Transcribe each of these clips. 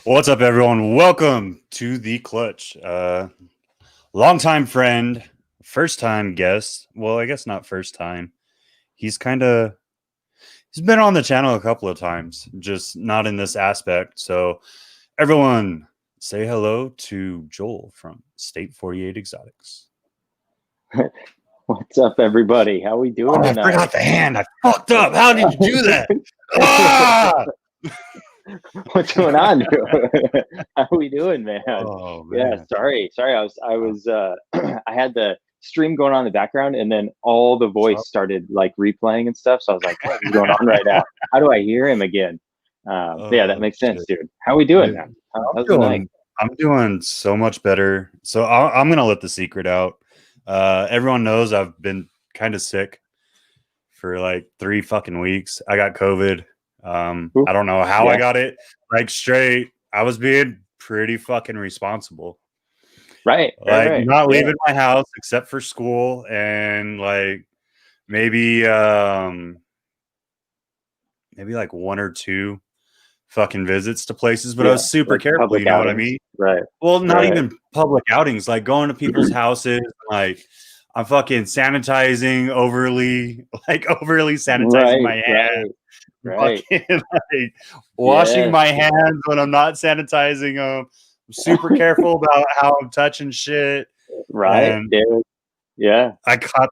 What's up, everyone? Welcome to the Clutch. Longtime friend, first time guest. Well, I guess not first time. He's been on the channel a couple of times, just not in this aspect. So, everyone, say hello to Joel from State 48 Exotics. What's up, everybody? How we doing I tonight? forgot the hand. I fucked up. How did you do that? Ah! What's going on, dude? How we doing, man? Oh, man. Yeah, sorry. I had the stream going on in the background, and then all the voice started like replaying and stuff. So I was like, "What is going on right now? How do I hear him again?" Yeah, that makes sense, dude. How we doing, man? How's the night? I'm doing so much better. So I'm gonna let the secret out. Everyone knows I've been kind of sick for like 3 fucking weeks. I got COVID. I don't know how I got it. Like straight, I was being pretty fucking responsible. Right. Not leaving my house except for school and like maybe like 1 or 2 fucking visits to places, but I was super like careful. You know what I mean? Right. Well, not even public outings, like going to people's houses, like I'm fucking sanitizing overly sanitizing my hands. Right. Fucking, like, washing my hands when I'm not sanitizing them. I'm super careful about how I'm touching shit. Right, dude. Yeah. I caught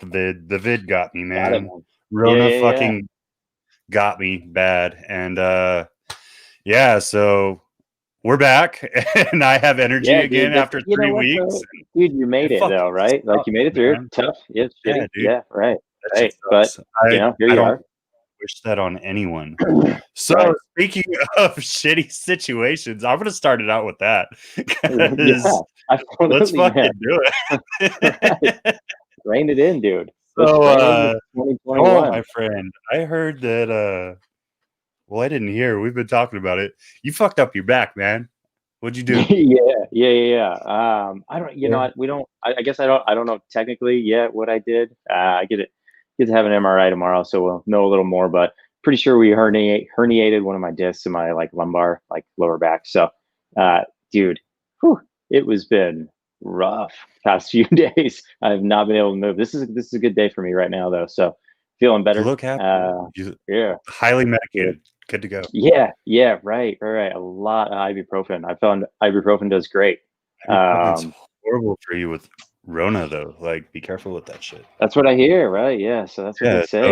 the vid. The vid got me, man. Rona fucking got me bad. And so we're back and I have energy again after 3 weeks. Dude, you made it though, right? Like you made it through. Tough. Yeah, dude. Yeah, right. Right. But here you are. Wish that on anyone. So speaking of shitty situations, I'm gonna start it out with that. Let's fucking do it. Rein it in, dude. So my friend, I heard that well, I didn't hear. We've been talking about it. You fucked up your back, man. What'd you do? Yeah. I don't. You know, we don't. I guess I don't know technically yet what I did. I get to have an MRI tomorrow, so we'll know a little more. But pretty sure we herniated one of my discs in my like lumbar, like lower back. So, dude, it was been rough past few days. I've not been able to move. This is a good day for me right now, though. So, feeling better. Look happy. Yeah. Highly medicated. Good to go. Yeah, right. A lot of ibuprofen. I found ibuprofen does great. It's horrible for you with Rona, though. Like, be careful with that shit. That's what I hear, right? Yeah, so that's what they say.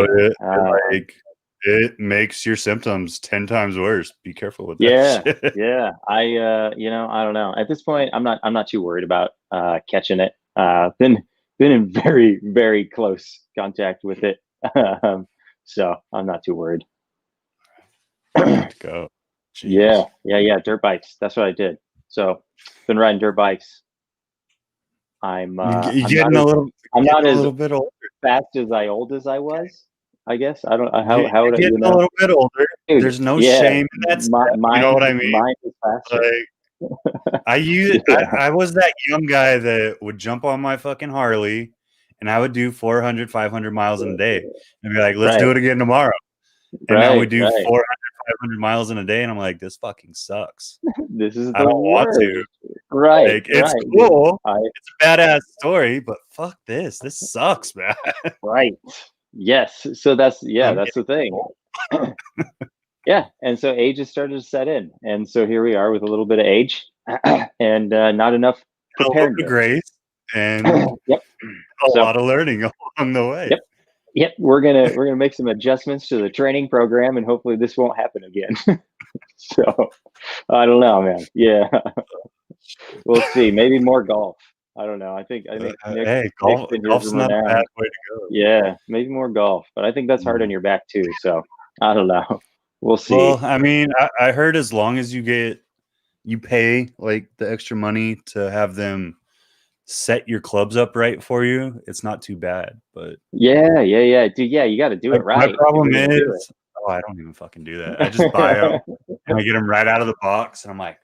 So it makes your symptoms 10 times worse. Be careful with that shit. Yeah. I don't know. At this point, I'm not too worried about catching it. Been in very, very close contact with it. So I'm not too worried. Go. Jeez. Yeah. Dirt bikes. That's what I did. So been riding dirt bikes. I'm not as bit older. Fast as old as I was. I guess I don't how a little bit older. Dude, there's no shame in that. You know what I mean? Mine is faster. Like, I was that young guy that would jump on my fucking Harley, and I would do 400, 500 miles in a day, and be like, "Let's do it again tomorrow." And now we do 400, 500 miles in a day, and I'm like, this fucking sucks. This is I don't want to. Right. Like, it's cool. It's a badass story, but fuck this. This sucks, man. Right. Yes. So that's the thing. Yeah. And so age has started to set in. And so here we are with a little bit of age and not enough preparedness. Grace and a lot of learning along the way. Yep, we're gonna make some adjustments to the training program, and hopefully this won't happen again. So I don't know, man. Yeah, we'll see. Maybe more golf. I don't know. I think golf's not a bad way to go. Yeah, maybe more golf, but I think that's hard on your back too. So I don't know. We'll see. Well, I mean, I heard as long as you pay like the extra money to have them set your clubs up right for you, it's not too bad. But yeah, dude, you got to do it right. My problem is, I don't even fucking do that. I just buy them and I get them right out of the box, and I'm like,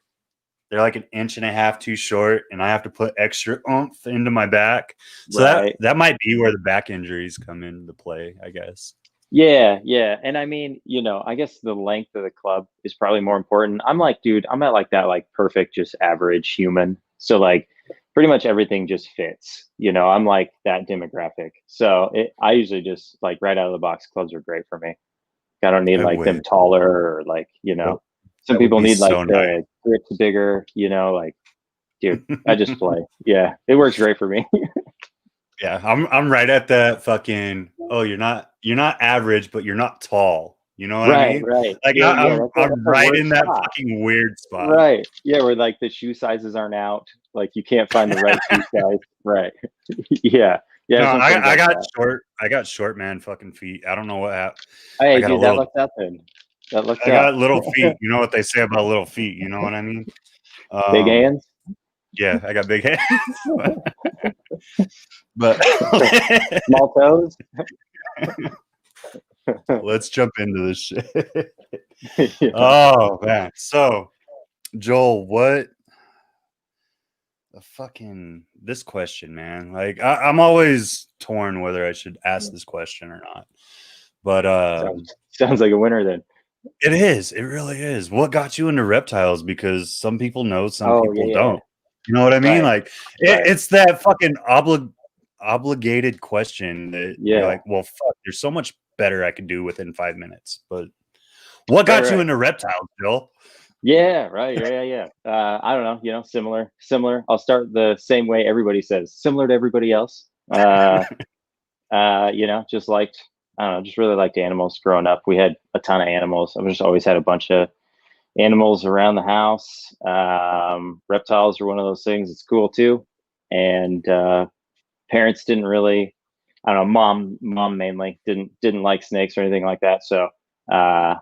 they're like 1.5 inches too short, and I have to put extra oomph into my back. So that might be where the back injuries come into play, I guess. Yeah, yeah. And I mean, I guess the length of the club is probably more important. I'm like, dude, I'm at like that like perfect, just average human. So like pretty much everything just fits. I'm like that demographic. So I usually just like right out of the box, clubs are great for me. I don't need I like them wish. taller or like, That some that would people be need like so nice. the grips bigger, like, dude, I just play. Yeah, it works great for me. Yeah, I'm right at that fucking. Oh, you're not average, but you're not tall. You know what I Right, mean? right. Like Yeah, yeah. I'm That's a right worse in that spot. fucking weird spot. Right. Yeah, where like the shoe sizes aren't out. Like you can't find the right shoe size. Right. Yeah. Yeah, No, there's some things like that. I got short man fucking feet. I don't know what happened. I Hey, got a dude, that little looks up then. That looks I up. got little feet. You know what they say about little feet, you know what I mean? Big hands. Yeah, I got big hands. But Small toes. let's jump into this shit. Yeah. Oh man. So, Joel, what the fucking this question, man? Like I'm always torn whether I should ask this question or not. But Sounds like a winner then. it is. It really is. What got you into reptiles? Because some people know, some Oh, yeah, people yeah. don't. You know what I mean? Right, Like right. it's that fucking obligated question that you're Yeah. like, well, fuck. There's so much better I could do within 5 minutes. But what Right, got you right. into reptiles, Bill? Yeah, right. Yeah, yeah, yeah. I don't know, similar. I'll start the same way everybody says, similar to everybody else. Just liked, I don't know, just really liked animals growing up. We had a ton of animals. I've just always had a bunch of animals around the house. Reptiles are one of those things. It's cool too. And parents didn't really, I don't know, mom mainly didn't like snakes or anything like that. So uh,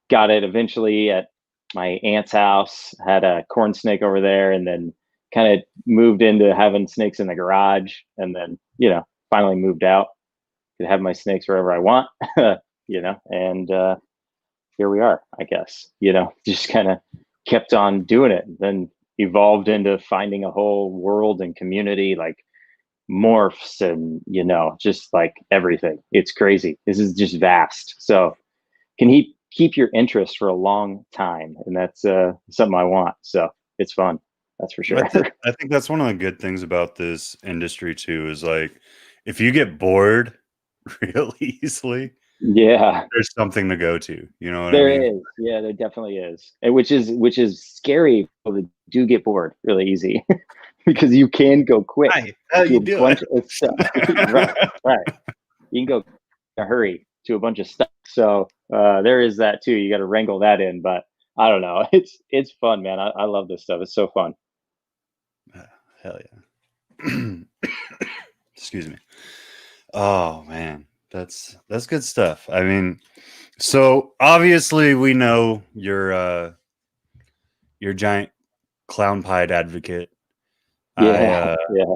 got it eventually at my aunt's house. Had a corn snake over there, and then kind of moved into having snakes in the garage, and then finally moved out. Could have my snakes wherever I want, and here we are, I guess. Just kind of kept on doing it, then evolved into finding a whole world and community, like morphs and just like everything. It's crazy. This is just vast. So can he keep your interest for a long time? And that's something I want. So it's fun. That's for sure. I think that's one of the good things about this industry too, is like if you get bored real easily, Yeah. there's something to go to. You know what I There mean? is. Yeah, there definitely is. And which is scary. People that do get bored really easy because you can go quick Hi, how to you a doing? bunch of stuff. Right, right. You can go in a hurry to a bunch of stuff. So there is that too. You got to wrangle that in, but I don't know. It's fun, man. I love this stuff. It's so fun. Hell yeah. Excuse me. Oh man, that's good stuff. I mean, so obviously we know you're a giant clown pied advocate. I Yeah, yeah,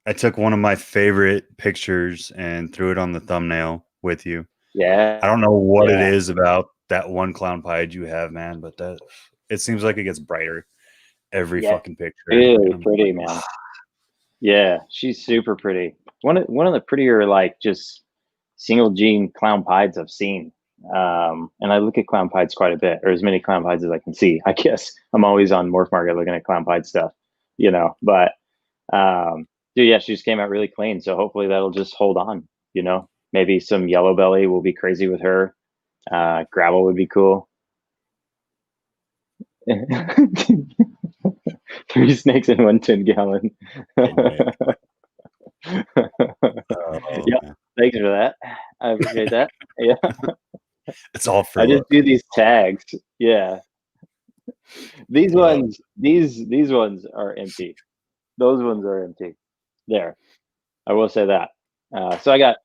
I took one of my favorite pictures and threw it on the thumbnail with you. I yeah, don't know what it yeah. is about that one clown pied you have, man, but that it seems like it gets brighter every Yeah, fucking picture. And really I'm pretty, man. Yeah, she's super pretty. One of the prettier like just single gene clown pieds I've seen. And I look at clown pieds quite a bit, or as many clown pieds as I can see. I guess I'm always on Morph Market looking at clown pied stuff, But dude, yeah, she just came out really clean. So hopefully that'll just hold on. Maybe some yellow belly will be crazy with her. Gravel would be cool. Three snakes in one 10-gallon. oh, Yep. man. Thanks for that. I appreciate that. Yeah. It's all for I just look. do these tags. Yeah. These Uh, ones, these ones are empty. Those ones are empty. There. I will say that. So I got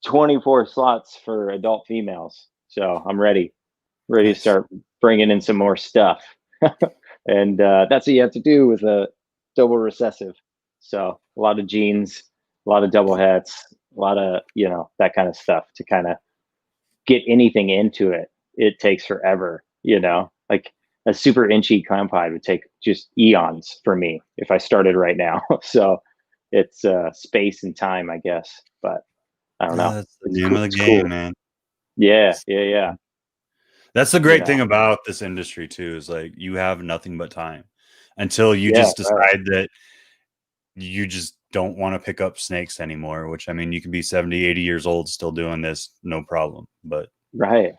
24 slots for adult females. So I'm ready to nice. start bringing in some more stuff. And that's what you have to do with a double recessive. So a lot of genes, a lot of double hets, a lot of that kind of stuff to kind of get anything into it. It takes forever. Like a super inchy clown pied would take just eons for me if I started right now. So it's space and time, I guess. But I don't know. That's the It's name cool. of the It's game, cool. man. Yeah, yeah. That's the You great know, thing about this industry too, is like you have nothing but time until you yeah, just decide that you just don't want to pick up snakes anymore, which I mean, you can be 70, 80 years old still doing this, no problem. But right,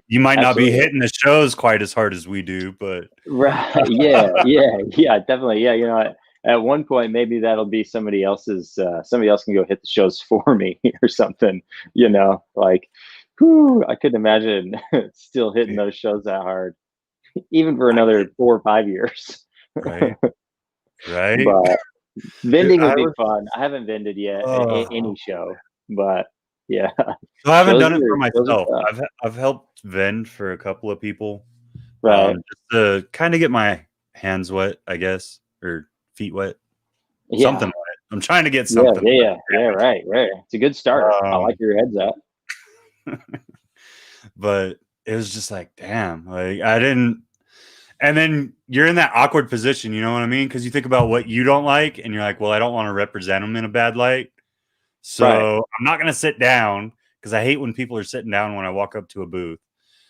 you might not be absolutely. hitting the shows quite as hard as we do, but Right. Yeah, definitely. Yeah, at one point maybe that'll be somebody else's somebody else can go hit the shows for me or something, like whew, I couldn't imagine still hitting those shows that hard, even for I another could, 4 or 5 years. right? Right? But vending I would be was, fun. I haven't vended yet at oh, any show, but yeah, so I haven't shows done it are for shows are myself. fun. I've helped vend for a couple of people, Right. just to kind of get my hands wet, I guess, or feet wet, something Yeah. wet. I'm trying to get Yeah, something yeah, wet. yeah, yeah, right. It's a good start. I like Um, your heads up. but it was just like, damn, like I didn't. And then you're in that awkward position, you know what I mean? Because you think about what you don't like, and you're like, well, I don't want to represent them in a bad light. Right. So I'm not going to sit down because I hate when people are sitting down when I walk up to a booth.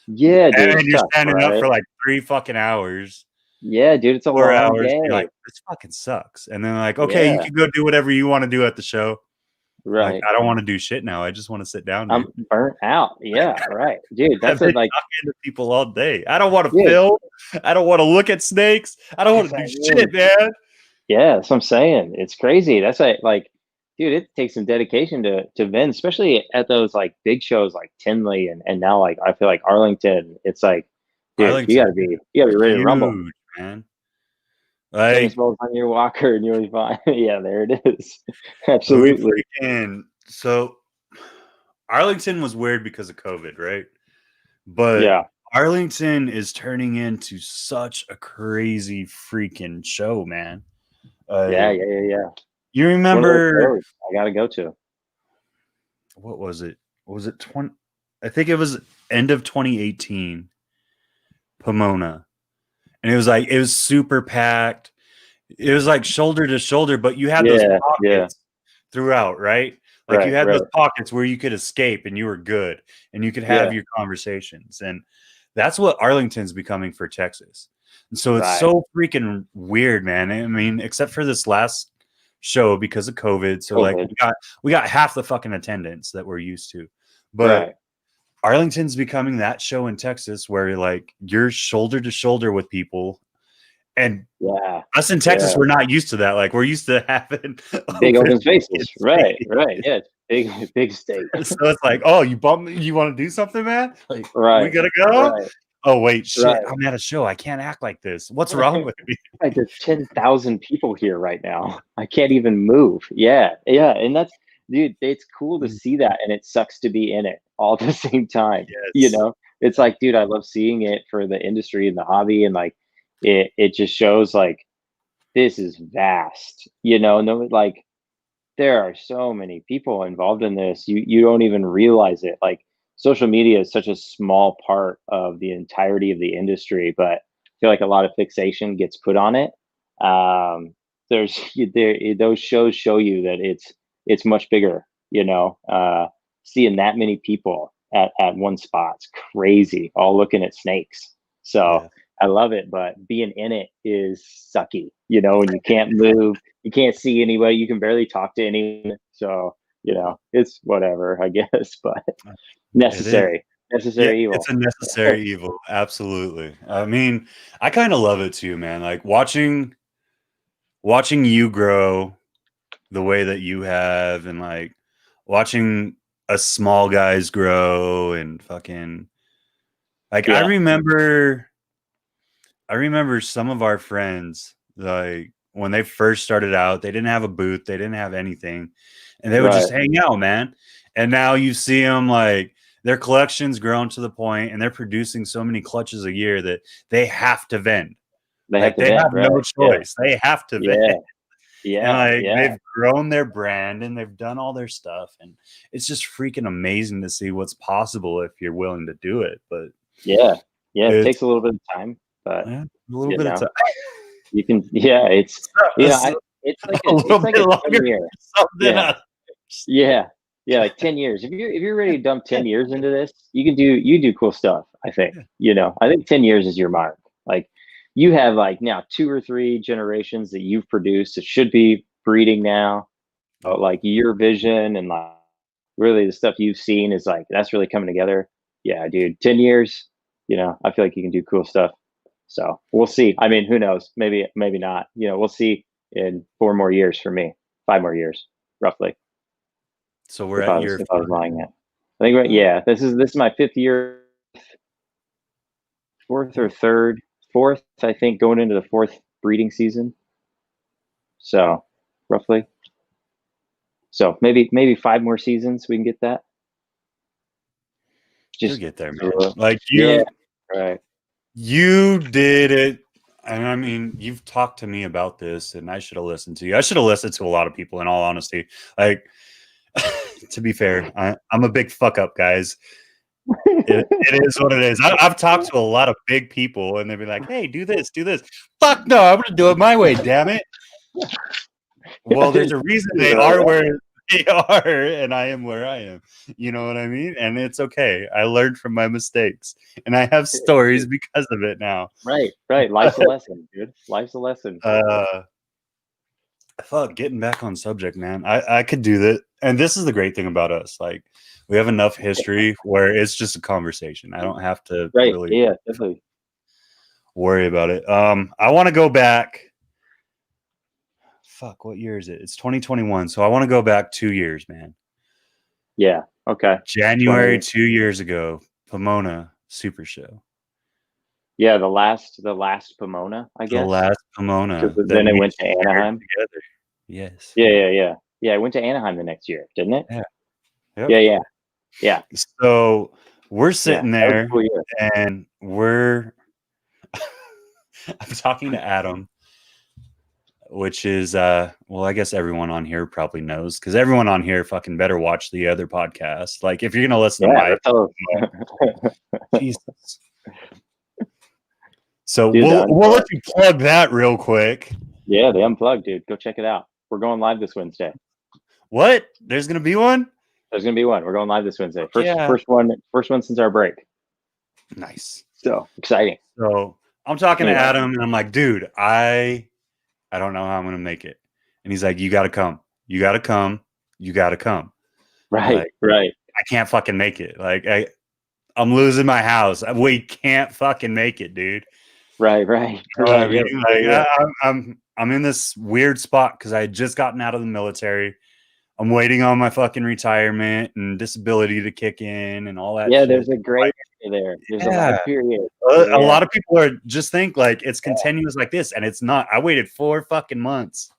Yeah, dude, And it's you're tough, standing up right? for like 3 fucking hours, Yeah, dude, it's a 4 long hours. You're like, day. this fucking sucks. And then like, okay, you Yeah, can go do whatever you want to do at the show. Like, right. I don't want to do shit now. I just want to sit down, I'm dude. burnt out. Yeah, right. Dude, I've that's been like, talking to people all day. I don't want to dude, film. I don't want to look at snakes. I don't want that's to do like, really, shit, man. yeah, that's what I'm saying. It's crazy. That's like, dude, it takes some dedication to vend, especially at those like big shows like Tinley and now like I feel like Arlington. It's like, dude, you Arlington, gotta be ready to rumble. huge, man. Tennis Like, balls on your walker and you'll be fine. Yeah, there it is. we Absolutely. freaking so Arlington was weird because of COVID, right? But Yeah. Arlington is turning into such a crazy freaking show, man. Yeah, Uh, yeah. you It's one of those remember shows I gotta go to. what was it? Was it 20? I think it was end of 2018, Pomona. And it was super packed. It was like shoulder to shoulder, but you had those Yeah. pockets throughout, right? Like you had Right. those pockets where you could escape and you were good and you could have Yeah, your conversations. And that's what Arlington's becoming for Texas. And so it's right. so freaking weird, man. I mean, except for this last show because of COVID. So like COVID. we got half the fucking attendance that we're used to. But Right. Arlington's becoming that show in Texas where like you're shoulder to shoulder with people. And Yeah. us in Texas, Yeah. we're not used to that. Like we're used to having Big open open fucking spaces. Right. space. Yeah. It's big state. So it's like, oh, you bump me? You want to do something, man? Like we Right. gotta go. Right. Oh wait, shit! Right. I'm at a show. I can't act like this. What's wrong Right. with me? Like there's 10,000 people here right now. I can't even move. Yeah. Yeah. And that's, dude, it's cool to see that. And it sucks to be in it all at the same time. Yes. It's like, dude, I love seeing it for the industry and the hobby. And like, it just shows like, this is vast, no, like there are so many people involved in this. You don't even realize it. Like social media is such a small part of the entirety of the industry, but I feel like a lot of fixation gets put on it. There's those shows show you that it's much bigger. Seeing that many people at one spot's crazy, all looking at snakes. So Yeah. I love it, but being in it is sucky, and you can't move, you can't see anybody, you can barely talk to anyone. So, it's whatever, I guess, but It is. necessary, Yeah, necessary it's evil. a necessary evil. Absolutely. I mean, I kind of love it too, man. Like watching you grow the way that you have, and like watching us small guys grow and fucking like Yeah, I remember some of our friends, like when they first started out, they didn't have a booth, they didn't have anything, and they would right. just hang out, man. And now you see them like their collection's grown to the point and they're producing so many clutches a year that they have to vend. They have Like to they vent, have no right? Yeah, choice. They have to vend. yeah, And like yeah, they've grown their brand and they've done all their stuff. And it's just freaking amazing to see what's possible if you're willing to do it. But yeah, yeah. It it's takes a little bit of time, but yeah, a little you bit of know, time. you can. Yeah, It's it's a like a little bit it's like a longer 10 year. for something Yeah, else. yeah. Yeah, like 10 years. If you're ready to dump 10 years into this, you do cool stuff, I think. Yeah. You know, I think 10 years is your mark. Like you have like now 2 or 3 generations that you've produced that should be breeding now. But like your vision and like really the stuff you've seen is like that's really coming together. Yeah, dude. 10 years, you know, I feel like you can do cool stuff. So we'll see. I mean, who knows? Maybe not. You know, we'll see in 4 more years for me. 5 more years, roughly. So we're at year If I was 5. lying it. I think right, Oh, yeah. This is my 5th year, fourth yeah. or third, fourth, I think, going into the fourth breeding season. So roughly. So maybe 5 more seasons we can get that. You'll Just get there, man. uh, Like yeah, right. you did it. And I mean, you've talked to me about this, and I should have listened to you. I should have listened to a lot of people, in all honesty. Like, to be fair, I'm a big fuck up, guys. It is what it is. I've talked to a lot of big people, and they'd be like, "Hey, do this, do this." Fuck no, I'm gonna do it my way. Damn it. Well, there's a reason they are where they are, and I am where I am. You know what I mean? And it's okay. I learned from my mistakes, and I have stories because of it now. Right, right. Life's a lesson, dude. Life's a lesson. Uh, Fuck, getting back on subject, man. I could do that, and this is the great thing about us. Like, we have enough history where it's just a conversation. I don't have to Right. really Yeah, definitely. worry about it. I want to go back. Fuck, what year is it? It's 2021. So I want to go back 2 years, man. Yeah. Okay. January 20. 2 years ago, Pomona Super Show. Yeah, the last Pomona, I The guess. last Pomona Because that then it we went to shared Anaheim. together. Yes. Yeah. Yeah, it went to Anaheim the next year, didn't it? Yeah. Yep. Yeah. So we're Yeah. sitting That was a there, cool year. and I'm talking to Adam, which is well, I guess everyone on here probably knows, because everyone on here fucking better watch the other podcast. Like, if you're gonna listen to Yeah, my Reptile. Jesus. So Dude, we'll let you plug that real quick. yeah, the Unplugged, dude. Go check it out. We're going live this Wednesday. What? There's gonna be one? There's gonna be one. We're going live this Wednesday. Yeah. First one since our break. Nice. So exciting. So I'm talking to Anyway. Adam, and I'm like, dude, I don't know how I'm gonna make it. And he's like, you gotta come. You gotta come. You gotta come. Right, Like, right, I can't fucking make it. Like, I'm losing my house. We can't fucking make it, dude. right. You know what I mean? Like, I'm in this weird spot because I had just gotten out of the military. I'm waiting on my fucking retirement and disability to kick in and all that Yeah, shit. there's a gray area there. There's a lag period. A lot of people are just think like it's continuous like this, and it's not. I waited 4 fucking months.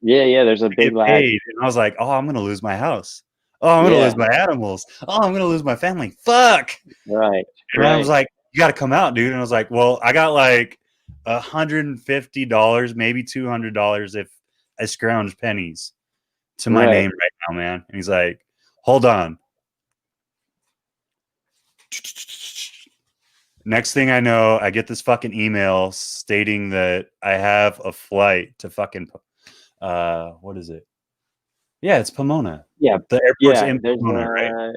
Yeah. There's a big lag. Paid, and I was like, oh, I'm gonna lose my house. Oh, I'm gonna lose my animals. Oh, I'm gonna lose my family. Fuck. Right. And I was like, you got to come out, dude. And I was like, well, I got like $150, maybe $200 if I scrounge pennies to my name right now, man. And he's like, hold on. Next thing I know, I get this fucking email stating that I have a flight to fucking what is it? Yeah, it's Pomona. Yeah, the airport's yeah. in There's Pomona, right?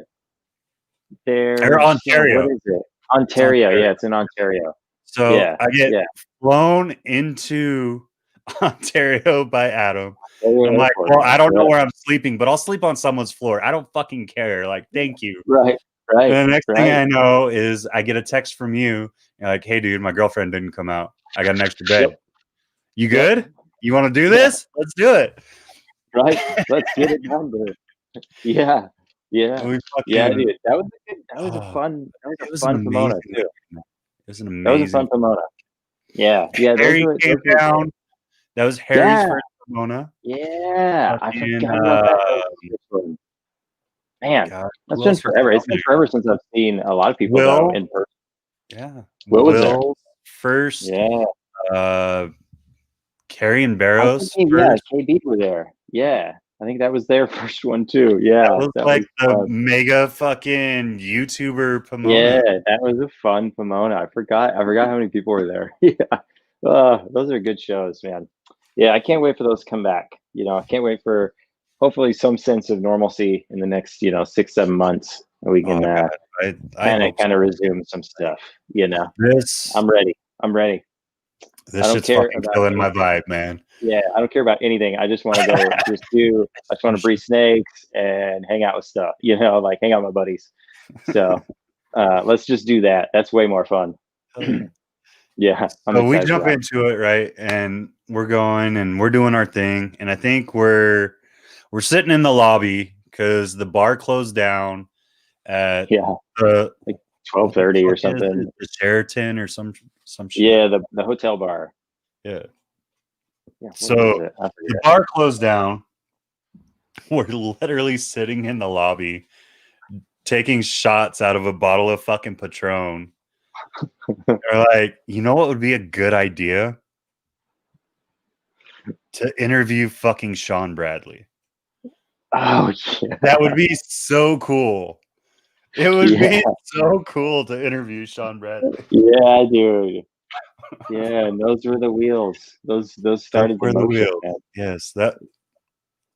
there's Or Ontario. what is it? Ontario. Yeah, it's in Ontario. So Yeah, I get flown into Ontario by Adam. I'm like, well, I don't know where I'm sleeping, but I'll sleep on someone's floor. I don't fucking care. Like, thank you. Right. And the next thing I know is I get a text from you. You're like, hey, dude, my girlfriend didn't come out. I got an extra bed. Yep. You good? You want to do this? Let's do it. Right. Let's get it done, dude. Yeah. Yeah, dude. That was a fun Pomona too. It was an amazing. That was a fun Pomona. Yeah. Harry came down. That was Harry's first Pomona. Yeah, I forgot about that. Man, that's been forever. It's been forever since I've seen a lot of people though, in person. Yeah. Will was there? First. Yeah. Carrie and Barrows. Yeah, KB were there. Yeah. I think that was their first one too. Yeah. That was like the mega fucking YouTuber Pomona. Yeah, that was a fun Pomona. I forgot how many people were there. Yeah. Those are good shows, man. Yeah, I can't wait for those to come back. You know, I can't wait for hopefully some sense of normalcy in the next 6-7 months. We Oh can God, I hope kind so. of resume some stuff. This I'm ready. I'm ready. I this don't shit's care fucking about killing my anything. vibe, man. Yeah, I don't care about anything. I just want to go. I just want to breed snakes and hang out with stuff. Like hang out with my buddies. So let's just do that. That's way more fun. Hell yeah. Yeah, I'm So we excited for jump that. into it, right? And we're going and we're doing our thing. And I think we're sitting in the lobby because the bar closed down at Yeah, the like what the 12:30 or fuck is something. it? The Sheraton or some shit like Yeah, the hotel bar. that. Yeah. Yeah, what So is it? I the forget. bar closed down. We're literally sitting in the lobby taking shots out of a bottle of fucking Patron. They're like, you know what would be a good idea? To interview fucking Sean Bradley. Oh yeah, That would be so cool. It would yeah, be so cool to interview Sean Bradley. yeah, dude. Yeah, and those were the wheels. Those Those started the were the motion, wheels. man. Yes, that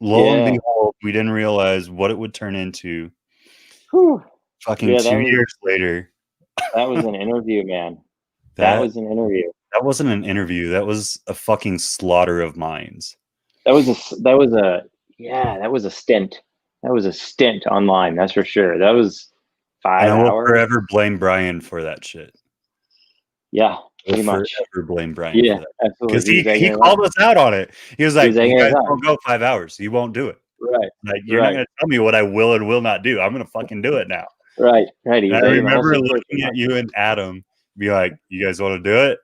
lo and Yeah. behold, we didn't realize what it would turn into Whew. fucking Yeah, 2 years later. that was an interview, man. That That was an interview. that wasn't an interview. That was a fucking slaughter of minds. That was a stint. That was a stint online, that's for sure. That was And five I will hours. forever blame Brian for that shit. Yeah, I will pretty much. forever blame Brian Yeah, for that. absolutely. Because He was he egging it called on. us out on it. He was He like, was "You egging guys us on. won't go 5 hours. You won't do it. Right. Like, you're not Right. gonna tell me what I will and will not do. I'm gonna fucking do it now." Right. Right. He And was I egging the whole remember situation looking on. at you and Adam, be like, "You guys want to do it?"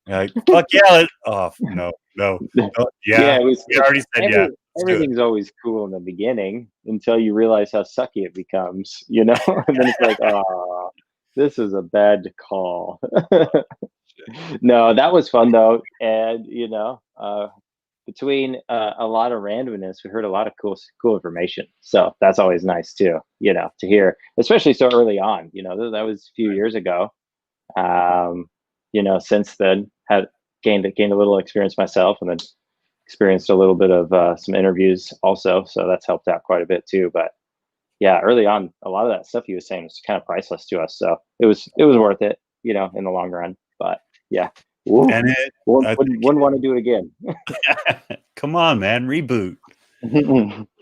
And like, "Fuck yeah!" Oh no, no, oh, Yeah, yeah. We it's already said yeah. Let's do it. everything's always cool in the beginning until you realize how sucky it becomes. And then it's like, oh, this is a bad call. No, that was fun though. And between a lot of randomness, we heard a lot of cool information. So that's always nice too, to hear, especially so early on. That was a few years ago. Um, since then, had gained a little experience myself, and then experienced a little bit of some interviews also. So that's helped out quite a bit too. But yeah, early on, a lot of that stuff he was saying was kind of priceless to us. So it was worth it, in the long run. But yeah, woo, And I wouldn't want to do it again. think, come on, man, reboot. It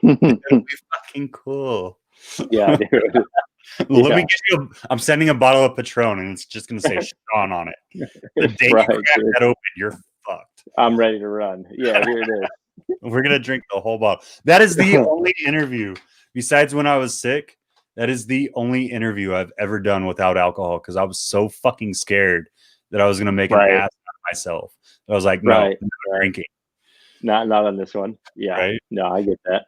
would be fucking cool. Yeah, dude. Well, let me Yeah, get you. I'm sending a bottle of Patron, and it's just gonna say Sean on it. The day you right. crack Dude. that open, you're fucked. I'm ready to run. Yeah, here it is. We're gonna drink the whole bottle. That is the only interview, besides when I was sick. That is the only interview I've ever done without alcohol because I was so fucking scared that I was gonna make an Right, ass out of myself. I was like, no, right, I'm not right. drinking, Not on this one. Yeah, right? no, I get that.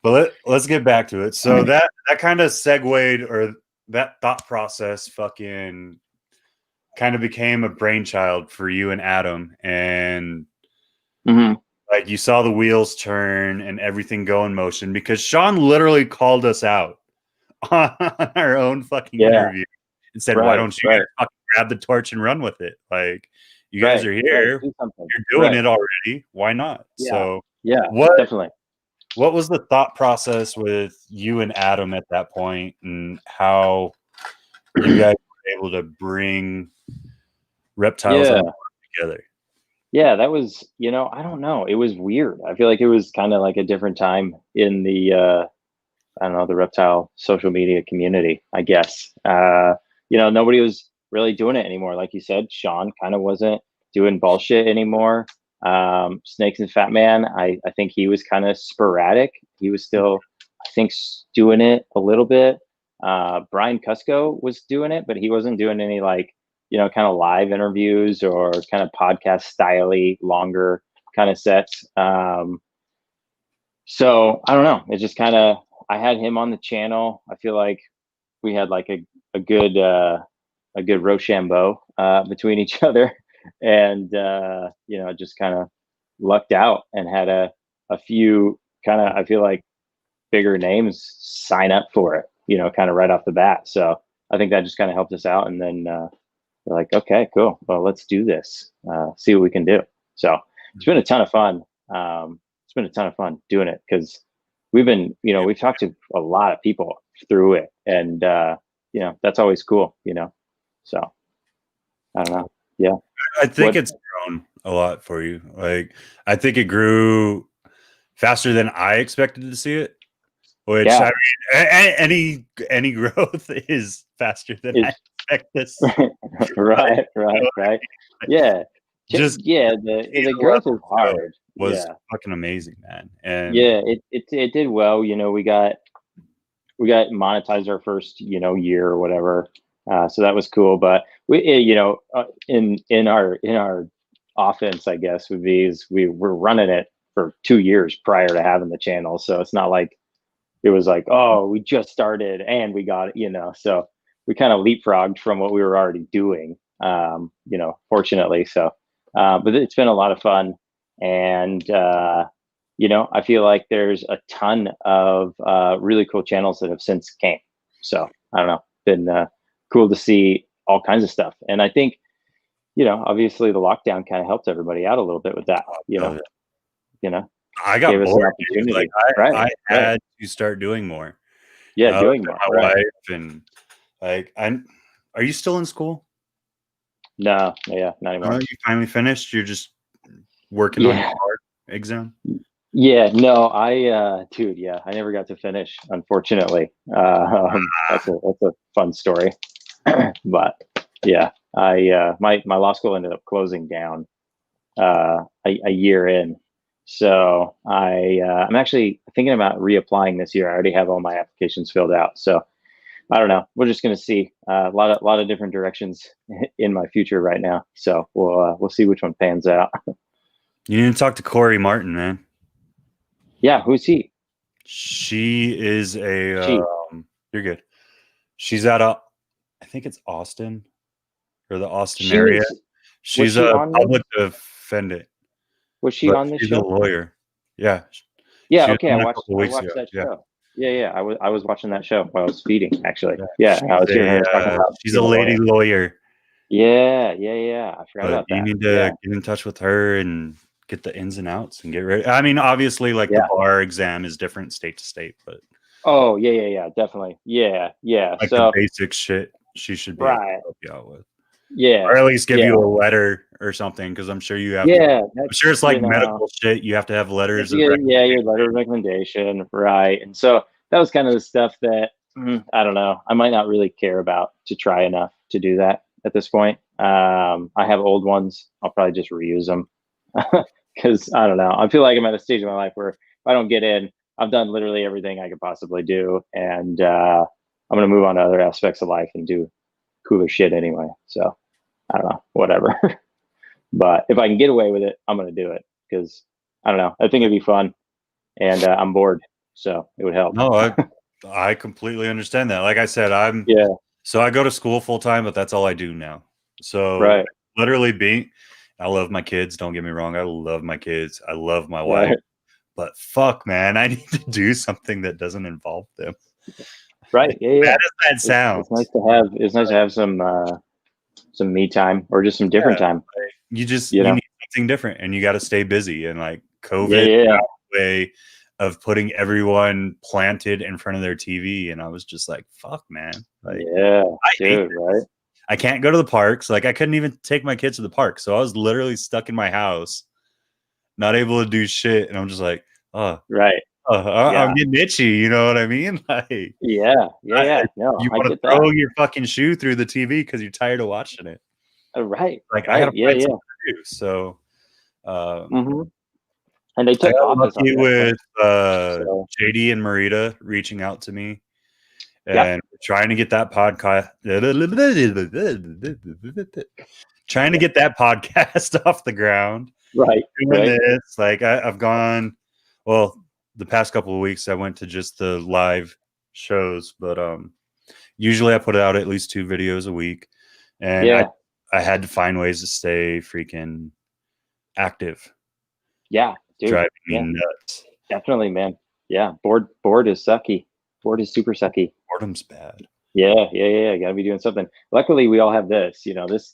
But let's get back to it. So that kind of segued, or that thought process fucking kind of became a brainchild for you and Adam, and Mhm. like you saw the wheels turn and everything go in motion because Sean literally called us out on our own fucking Yeah, interview and said, "Why right, don't you right, guys fucking grab the torch and run with it? Like, you guys right, are right. here, Do something. you're doing Right. it already. Why not?" Yeah, So, yeah, what definitely. was the thought process with you and Adam at that point, and how you guys were able to bring reptiles Yeah, on together? yeah. That was, I don't know. It was weird. I feel like it was kind of like a different time in the, I don't know, the reptile social media community, I guess. Nobody was really doing it anymore. Like you said, Sean kind of wasn't doing bullshit anymore. Snakes and Fat Man, I think he was kind of sporadic. He was still, I think, doing it a little bit. Brian Cusco was doing it, but he wasn't doing any like, kind of live interviews or kind of podcast style-y, longer kind of sets. So I don't know. It just kind of, I had him on the channel. I feel like we had like a good Rochambeau between each other, and just kind of lucked out and had a few kind of, I feel like, bigger names sign up for it. Kind of right off the bat. So I think that just kind of helped us out, and then we're like, okay, cool. Well, let's do this. See what we can do. So it's been a ton of fun. been a ton of fun doing it because we've been, we've talked to a lot of people through it, and that's always cool, So I don't know. Yeah. I think it's grown a lot for you. Like, I think it grew faster than I expected to see it. Which Yeah. I mean, any growth is faster than I expect this. Right. Yeah. The growth is hard. Was fucking amazing, man. And yeah, it did well. We got monetized our first year or whatever, so that was cool. But we in our offense, I guess, would be is we were running it for 2 years prior to having the channel, so it's not like it was like, oh, we just started and we got it. So we kind of leapfrogged from what we were already doing, fortunately. So but it's been a lot of fun, and I feel like there's a ton of really cool channels that have since came. So I don't know, been cool to see all kinds of stuff. And I think, obviously the lockdown kind of helped everybody out a little bit with that, I got bored. Like I had to start doing more. Yeah, doing more. My wife and like are you still in school? No, yeah, not anymore. You finally finished? You're just working on your art exam? Yeah, no, dude, yeah, I never got to finish, unfortunately. That's a fun story. But yeah, my law school ended up closing down a year in. So I'm actually thinking about reapplying this year. I already have all my applications filled out. So I don't know. We're just gonna see a lot of different directions in my future right now. So we'll see which one pans out. You need to talk to Corey Martin, man. Yeah, who's he? She is a you're good. She's out of, I think it's Austin or the Austin area. She's a public defendant. Was she on this show? She's a lawyer. Yeah. Yeah. Okay. I watched that show. Yeah. I was watching that show while I was feeding, actually. Yeah. I was hearing her talking about. She's a lady lawyer. Yeah. I forgot about that. You need to get in touch with her and get the ins and outs and get ready. I mean, obviously, like the bar exam is different state to state, but. Oh yeah, definitely. Yeah. Like the basic shit she should be able to help you out with. Yeah. Or at least give you a letter or something, because I'm sure you have. Yeah. I'm sure it's like medical shit. You have to have letters. Your letter of recommendation, right? And so that was kind of the stuff that I don't know. I might not really care about to try enough to do that at this point. I have old ones. I'll probably just reuse them because I don't know. I feel like I'm at a stage of my life where if I don't get in, I've done literally everything I could possibly do, and I'm gonna move on to other aspects of life and do cooler shit anyway. So I don't know, whatever. But if I can get away with it, I'm gonna do it because I don't know. I think it'd be fun, and I'm bored, so it would help. No, I completely understand that. Like I said, so I go to school full time, but that's all I do now. So literally I love my kids. Don't get me wrong. I love my kids. I love my wife. But fuck, man, I need to do something that doesn't involve them. Right. Yeah. Bad as that sounds. It's nice to have some me time or just some different time. You need something different, and you got to stay busy. And like COVID, way of putting everyone planted in front of their TV, and I was just like, "Fuck, man!" Like, right? I can't go to the parks. Like, I couldn't even take my kids to the park, so I was literally stuck in my house, not able to do shit. And I'm just like, "Oh, right." I'm getting itchy, you know what I mean? Like, No, you want to throw your fucking shoe through the TV because you're tired of watching it. Right. Like, I gotta find something to do. So, and they took lucky with JD and Marita reaching out to me, and trying to get that podcast, off the ground. Right. Doing this, like I've gone. Well, the past couple of weeks, I went to just the live shows, but usually I put out at least 2 videos a week, and I had to find ways to stay freaking active. Yeah, dude. Driving me nuts. Definitely, man. Yeah, bored is sucky. Bored is super sucky. Boredom's bad. Yeah. Got to be doing something. Luckily, we all have this.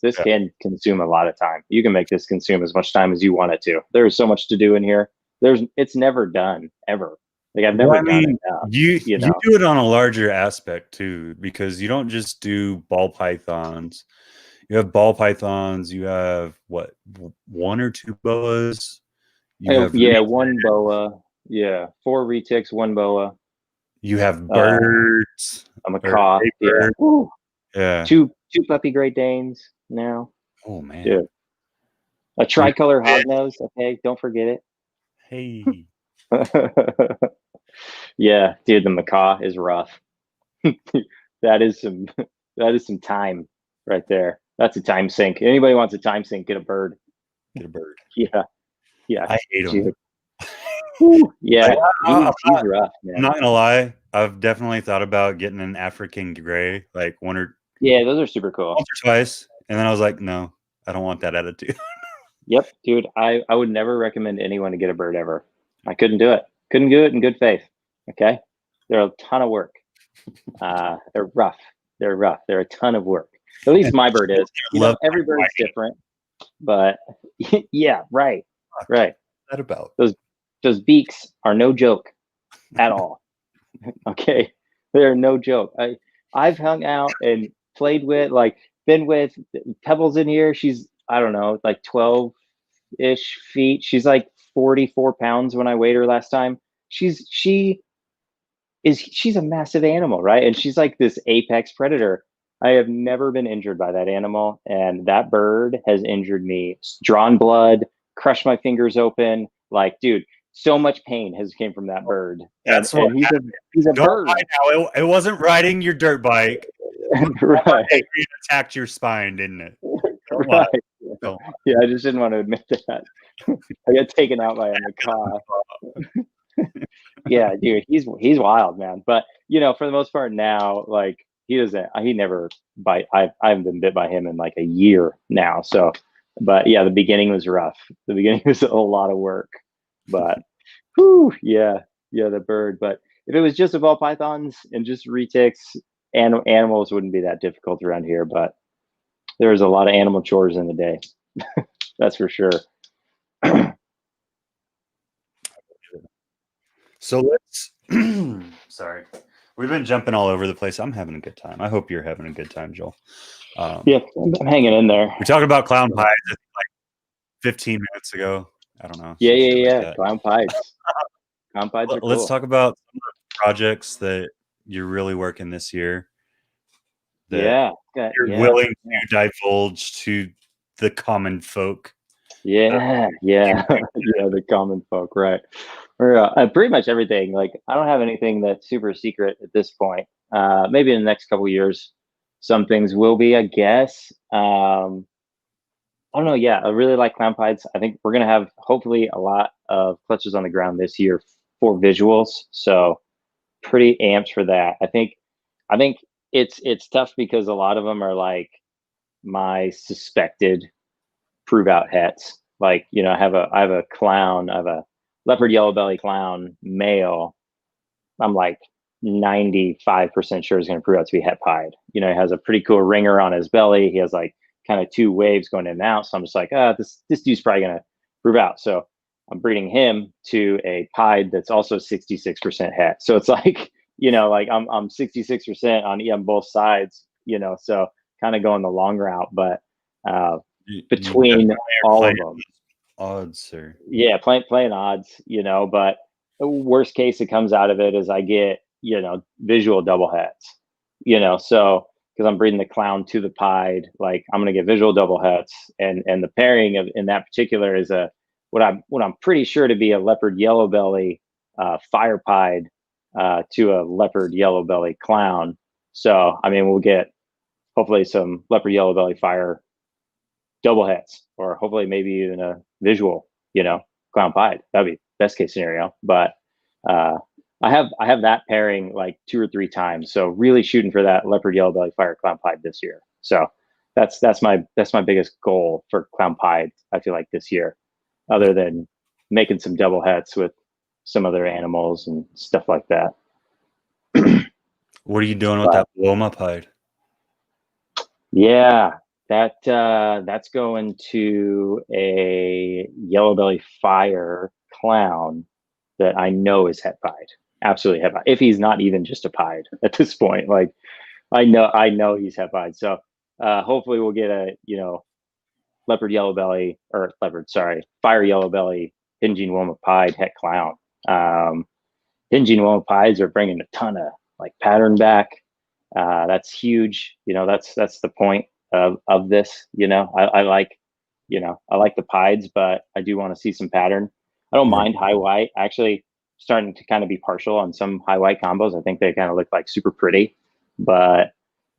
This can consume a lot of time. You can make this consume as much time as you want it to. There's so much to do in here. it's never done ever. Like I've never done it. You do it on a larger aspect too, because you don't just do ball pythons. You have ball pythons. You have what, 1 or 2 boas. You have one boa. Yeah, 4 retics, 1 boa. You have birds. A macaw. Yeah. Yeah. 2 puppy Great Danes now. Oh man. Dude. A tricolor hognose. Okay, don't forget it. Hey. Yeah, dude, the macaw is rough. that is some time right there. That's a time sink. Anybody wants a time sink, get a bird. Get a bird. Yeah. I hate them. Yeah, he's rough, man. I'm not gonna lie, I've definitely thought about getting an African gray, like yeah, those are super cool. Once or twice, and then I was like, no, I don't want that attitude. Yep, dude, I would never recommend anyone to get a bird ever. I couldn't do it. Couldn't do it in good faith. Okay, they're a ton of work. They're rough. They're a ton of work. At least my bird is. Every bird's different, but yeah, right. What's that about? Those beaks are no joke at all. Okay, they're no joke. I've hung out and played with, been with Pebbles in here. She's, I don't know, like 12-ish feet. She's like 44 pounds when I weighed her last time. She's a massive animal, right? And she's like this apex predator. I have never been injured by that animal, and that bird has injured me. Drawn blood, crushed my fingers open. Like, dude, so much pain has came from that bird. That's and he's a bird. Now, it wasn't riding your dirt bike. Right. It attacked your spine, didn't it? Right. Yeah, I just didn't want to admit that. I got taken out by a macaw. Yeah, dude, he's wild, man. But for the most part now, like he never bite. I haven't been bit by him in like a year now. So, but yeah, the beginning was rough. The beginning was a lot of work. But yeah, the bird. But if it was just a ball pythons and just retics, animals wouldn't be that difficult around here. But there's a lot of animal chores in the day. That's for sure. So let's sorry. We've been jumping all over the place. I'm having a good time. I hope you're having a good time, Joel. Yeah, I'm hanging in there. We talked about clown pies like 15 minutes ago. I don't know. Yeah. Like clown pies. Clown pies are cool. Let's talk about some of the projects that you're really working this year. You're willing to divulge to the common folk. Yeah, the common folk, right? Pretty much everything. Like, I don't have anything that's super secret at this point. Maybe in the next couple of years, some things will be, I guess. I don't know. Yeah, I really like clown pies. I think we're gonna have hopefully a lot of clutches on the ground this year for visuals. So pretty amped for that. I think it's tough because a lot of them are like my suspected prove out hets. Like, I have a clown, I have a leopard yellow belly clown male. I'm like 95% sure is going to prove out to be het pied. He has a pretty cool ringer on his belly. He has like kind of 2 waves going in and out. So I'm just like, this dude's probably going to prove out. So I'm breeding him to a pied that's also 66% het. So it's like, like I'm 66% on both sides, so kind of going the long route. But between all of them, odds, sir. Yeah, playing odds, but the worst case that comes out of it is I get, visual double hets, so because I'm breeding the clown to the pied, like I'm gonna get visual double hets, and the pairing in that particular is what I'm pretty sure to be a leopard yellow belly fire pied to a leopard yellow belly clown. So I mean, we'll get hopefully some leopard yellow belly fire double hets, or hopefully maybe even a visual, clown pied. That'd be best case scenario. But I have that pairing like 2 or 3 times. So really shooting for that leopard yellow belly fire clown pied this year. So that's my biggest goal for clown pied, I feel like, this year, other than making some double hets with some other animals and stuff like that. What are you doing with that blow up pied? Yeah, that's going to a yellow belly fire clown that I know is het pied, absolutely het pied. If he's not even just a pied at this point, like I know he's het pied. So hopefully we'll get a leopard yellow belly or leopard, sorry, fire yellow belly hinging Wilma pied het clown. Hinging Wilma pieds are bringing a ton of like pattern back. That's huge. That's the point of this. I like the pieds, but I do want to see some pattern. I don't mind high white. Actually, starting to kind of be partial on some high white combos. I think they kind of look like super pretty, but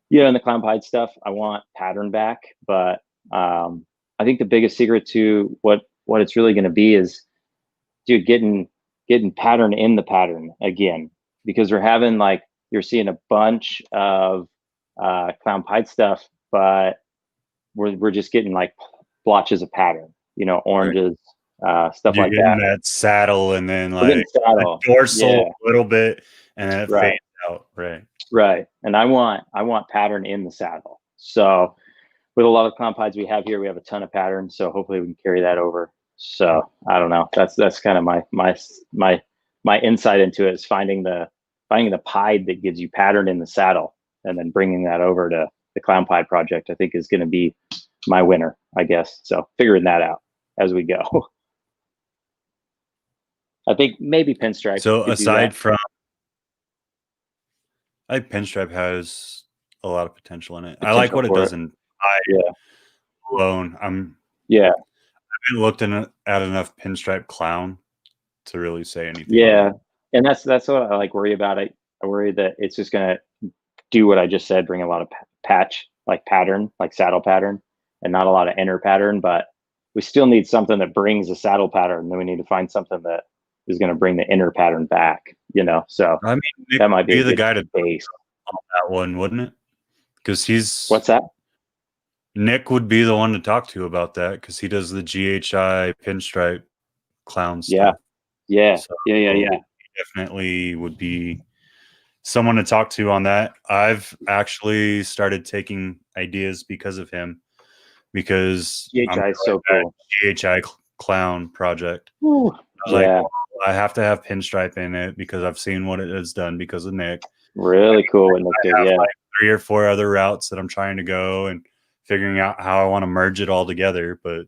in the clown pied stuff, I want pattern back. But I think the biggest secret to what it's really going to be is, dude, getting pattern in the pattern again, because we're having you're seeing a bunch of clown pied stuff, but we're just getting like blotches of pattern, oranges, stuff You're like getting that. that saddle and then like Saddle. a dorsal a little bit, and then it Right. fades out. Right. And I want pattern in the saddle. So with a lot of clown pieds we have here, we have a ton of pattern. So hopefully we can carry that over. So I don't know. That's kind of my insight into it, is finding the pied that gives you pattern in the saddle, and then bringing that over to the clown pied project. I think is going to be my winner, I guess. So figuring that out as we go. I think maybe pinstripe. So aside from, I think pinstripe has a lot of potential in it. I like what it does in pied alone. I haven't looked at enough pinstripe clown to really say anything. Yeah, and that's what I worry about. I worry that it's just gonna do what I just said, bring a lot of pattern, like saddle pattern, and not a lot of inner pattern. But we still need something that brings a saddle pattern. Then we need to find something that is going to bring the inner pattern back. So I mean, Nick that might be the guy to base on that one, wouldn't it? Because he's what's that? Nick would be the one to talk to about that, because he does the GHI pinstripe clown stuff. Yeah. So Yeah. he definitely would be someone to talk to on that. I've actually started taking ideas because of him, because GHI is so cool. GHI clown project. Ooh, I have to have pinstripe in it because I've seen what it has done because of Nick. Really cool. And I have 3 or 4 other routes that I'm trying to go and figuring out how I want to merge it all together. But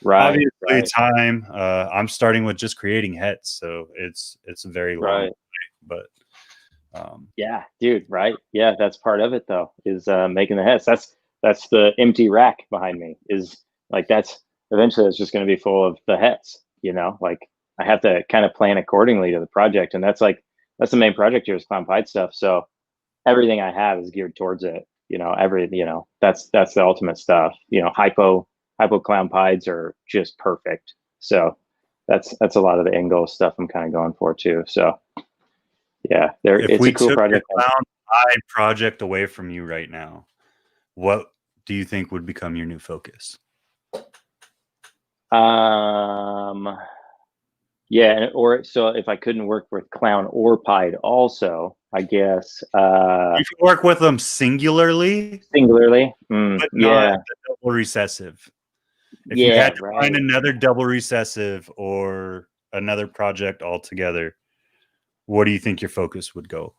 obviously time, I'm starting with just creating hets, so it's a very long way, but yeah, dude, right? Yeah, that's part of it though, is making the hets. That's the empty rack behind me, is that's eventually it's just going to be full of the hets. I have to kind of plan accordingly to the project, and that's the main project here is clown pied stuff. So everything I have is geared towards it. That's the ultimate stuff. Hypo clown pieds are just perfect. So that's a lot of the end goal stuff I'm kind of going for too. So yeah, it's a cool project. If we took the clown pied project away from you right now, what do you think would become your new focus? Yeah, or so if I couldn't work with clown or pied also, I guess you can work with them singularly, but not double recessive. If you had to find another double recessive or another project altogether, what do you think your focus would go?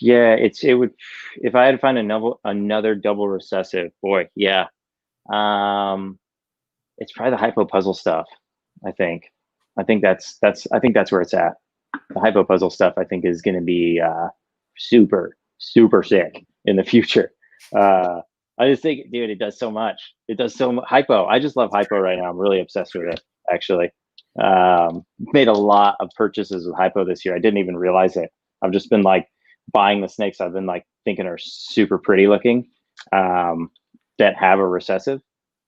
Yeah, it would, if I had to find another double recessive, boy, yeah. It's probably the hypo puzzle stuff. I think that's where it's at. The hypo puzzle stuff I think is going to be super sick in the future. I just think, dude, it does so much. It does so much. Hypo. I just love hypo right now. I'm really obsessed with it, actually. Made a lot of purchases with hypo this year. I didn't even realize it. I've just been buying the snakes I've been thinking are super pretty looking, that have a recessive,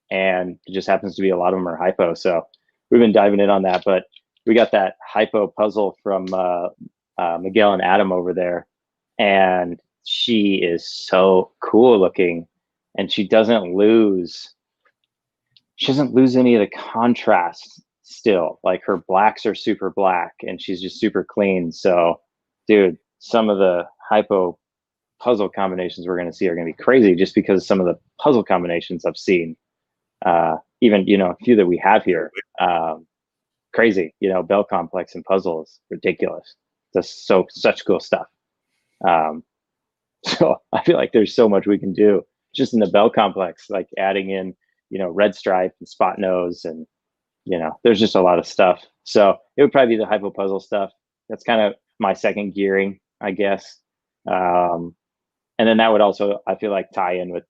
and it just happens to be a lot of them are hypo. So we've been diving in on that, but we got that hypo puzzle from Miguel and Adam over there, and she is so cool looking, and she doesn't lose any of the contrast still. Her blacks are super black, and she's just super clean. So, dude, some of the hypo puzzle combinations we're going to see are going to be crazy, just because some of the puzzle combinations I've seen, even a few that we have here, crazy. Bell complex and puzzles, ridiculous. Just such cool stuff. So I feel like there's so much we can do just in the bell complex, like adding in, red stripe and spot nose, and there's just a lot of stuff. So it would probably be the hypo puzzle stuff. That's kind of my second gearing, I guess. And then that would also, I feel like, tie in with,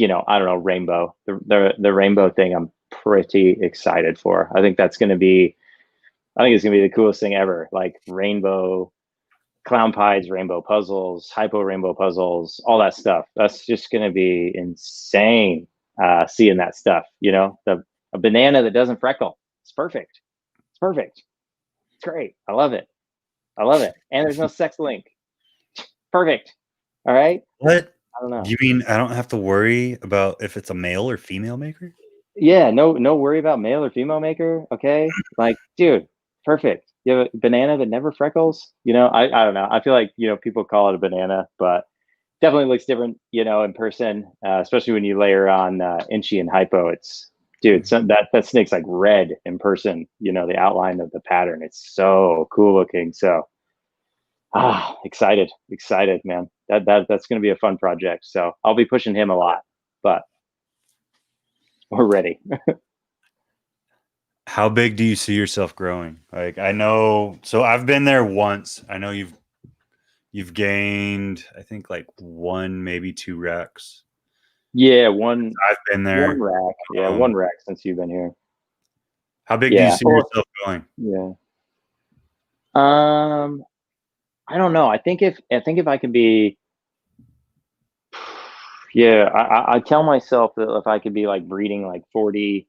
I don't know, rainbow. The rainbow thing I'm pretty excited for. I think it's gonna be the coolest thing ever. Like rainbow clown pies, rainbow puzzles, hypo rainbow puzzles, all that stuff. That's just gonna be insane. Seeing that stuff, a banana that doesn't freckle. It's perfect. It's perfect. It's great. I love it. And there's no sex link. Perfect. All right. What? I don't know. You mean I don't have to worry about if it's a male or female maker? Yeah, no worry about male or female maker. Okay. Like, dude, perfect. You have a banana that never freckles. I don't know. I feel like, people call it a banana, but definitely looks different, in person, especially when you layer on inchy and hypo. It's, dude, that snake's like red in person, the outline of the pattern. It's so cool looking. So excited, man. That's going to be a fun project. So I'll be pushing him a lot, but we're ready. How big do you see yourself growing? Like, I know, so I've been there once. I know you've gained, I think, like 1, maybe 2 racks. Yeah, I've been there. 1 rack. Yeah, 1 rack since you've been here. How big do you see yourself going? Yeah. I don't know. I think if I could be, yeah, I tell myself that if I could be like breeding like 40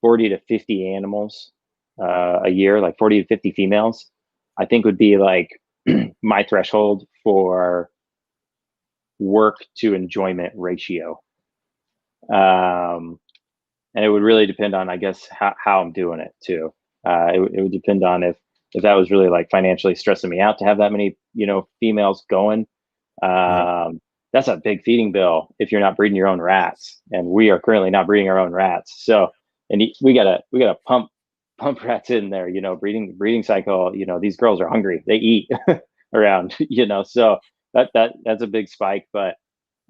to 50 animals a year, like 40 to 50 females, I think would be like my threshold for work to enjoyment ratio. And it would really depend on, I guess, how I'm doing it too. It would depend on if that was really like financially stressing me out to have that many, females going. That's a big feeding bill if you're not breeding your own rats, and we are currently not breeding our own rats. So, and we gotta pump rats in there. Breeding cycle. These girls are hungry. They eat around. So that's a big spike. But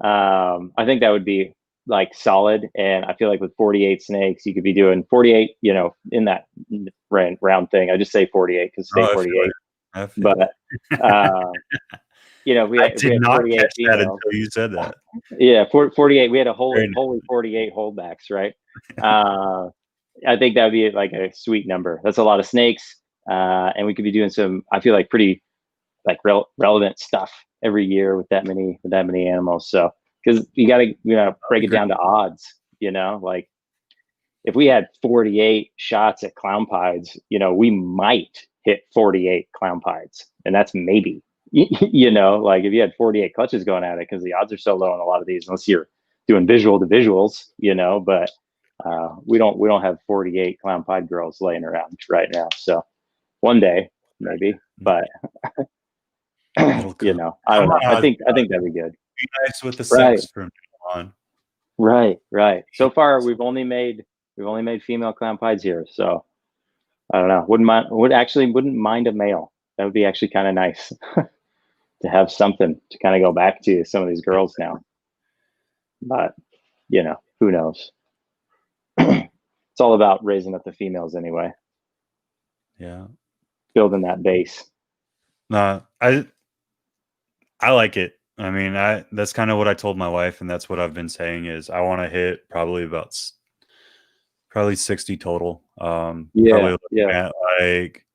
I think that would be like solid. And I feel like with 48 snakes, you could be doing 48. In that round thing. I just say 48 because snake 48. But we I had did not 48 catch that females. until you said that. Yeah, 48. We had a holy 48 holdbacks, right? I think that would be like a sweet number. That's a lot of snakes, and we could be doing some, I feel like, pretty like relevant stuff every year with that many animals. So because you got to break it down to odds, like if we had 48 shots at clown pies, we might hit 48 clown pies, and that's maybe. Like if you had 48 clutches going at it, because the odds are so low on a lot of these, unless you're doing visual to visuals, but we don't have 48 clown pied girls laying around right now. So one day maybe, but I don't know. I think that'd be good. Be nice with the sex from now on. Right. So far we've only made female clown pies here, so I don't know. Wouldn't mind a male. That would be actually kind of nice. To have something to kind of go back to some of these girls now. But, who knows? It's all about raising up the females anyway. Yeah. Building that base. I like it. I mean, that's kind of what I told my wife, and that's what I've been saying is I want to hit probably 60 total. Probably at like,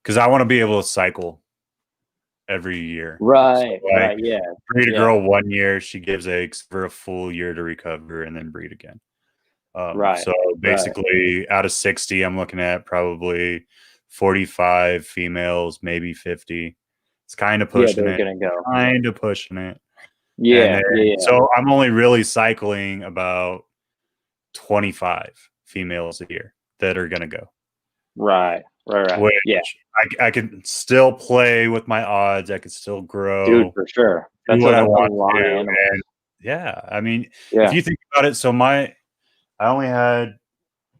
because I want to be able to cycle every year. Right. So, like, Yeah. Breed a girl 1 year, she gives eggs for a full year to recover, and then breed again. So basically, out of 60, I'm looking at probably 45 females, maybe 50. It's kind of pushing it. Kind of pushing it. Yeah. So I'm only really cycling about 25 females a year that are gonna go. Right. Which I can still play with my odds. I could still grow. Dude, for sure. That's what I want to do. And yeah, I mean, if you think about it, so I only had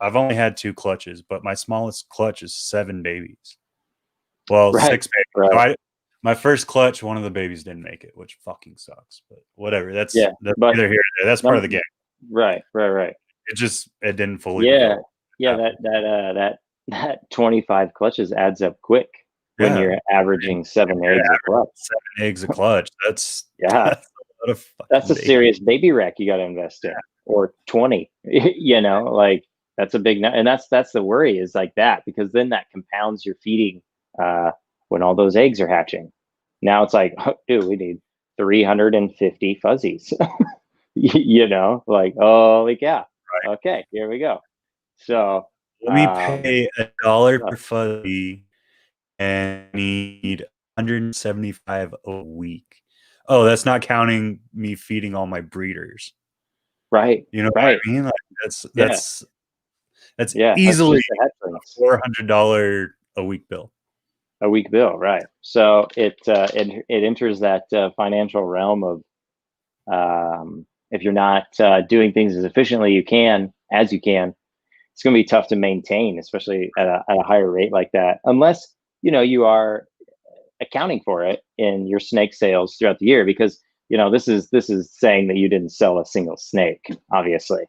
I've only had 2 clutches, but my smallest clutch is 7 babies. Well, Right, 6 babies. right. So my first clutch, one of the babies didn't make it, which fucking sucks. But whatever. That's But neither here nor there. That's part of the game. right. It didn't fully Yeah, develop. yeah. That 25 clutches adds up quick when Yeah. you're averaging 7 eggs a clutch. 7 eggs a clutch. That's Yeah, that's a lot of that's fucking a babies. serious baby rack you got to invest in, or 20. You know, like that's a big, and that's the worry is like that, because then that compounds your feeding when all those eggs are hatching. Now it's like, oh, dude, we need 350 fuzzies. You know, like, holy cow. Right. Okay, here we go. So, Let me pay $1 per uh, fuzzy and need 175 a week. Oh, that's not counting me feeding all my breeders. right, You know what right. I mean? Like Yeah, that's yeah. That's easily just the hatchlings. a $400 a week bill. A week bill, right? So it enters that financial realm of if you're not doing things as efficiently as you can, it's going to be tough to maintain, especially at a higher rate like that, unless you are accounting for it in your snake sales throughout the year. Because this is saying that you didn't sell a single snake. Obviously,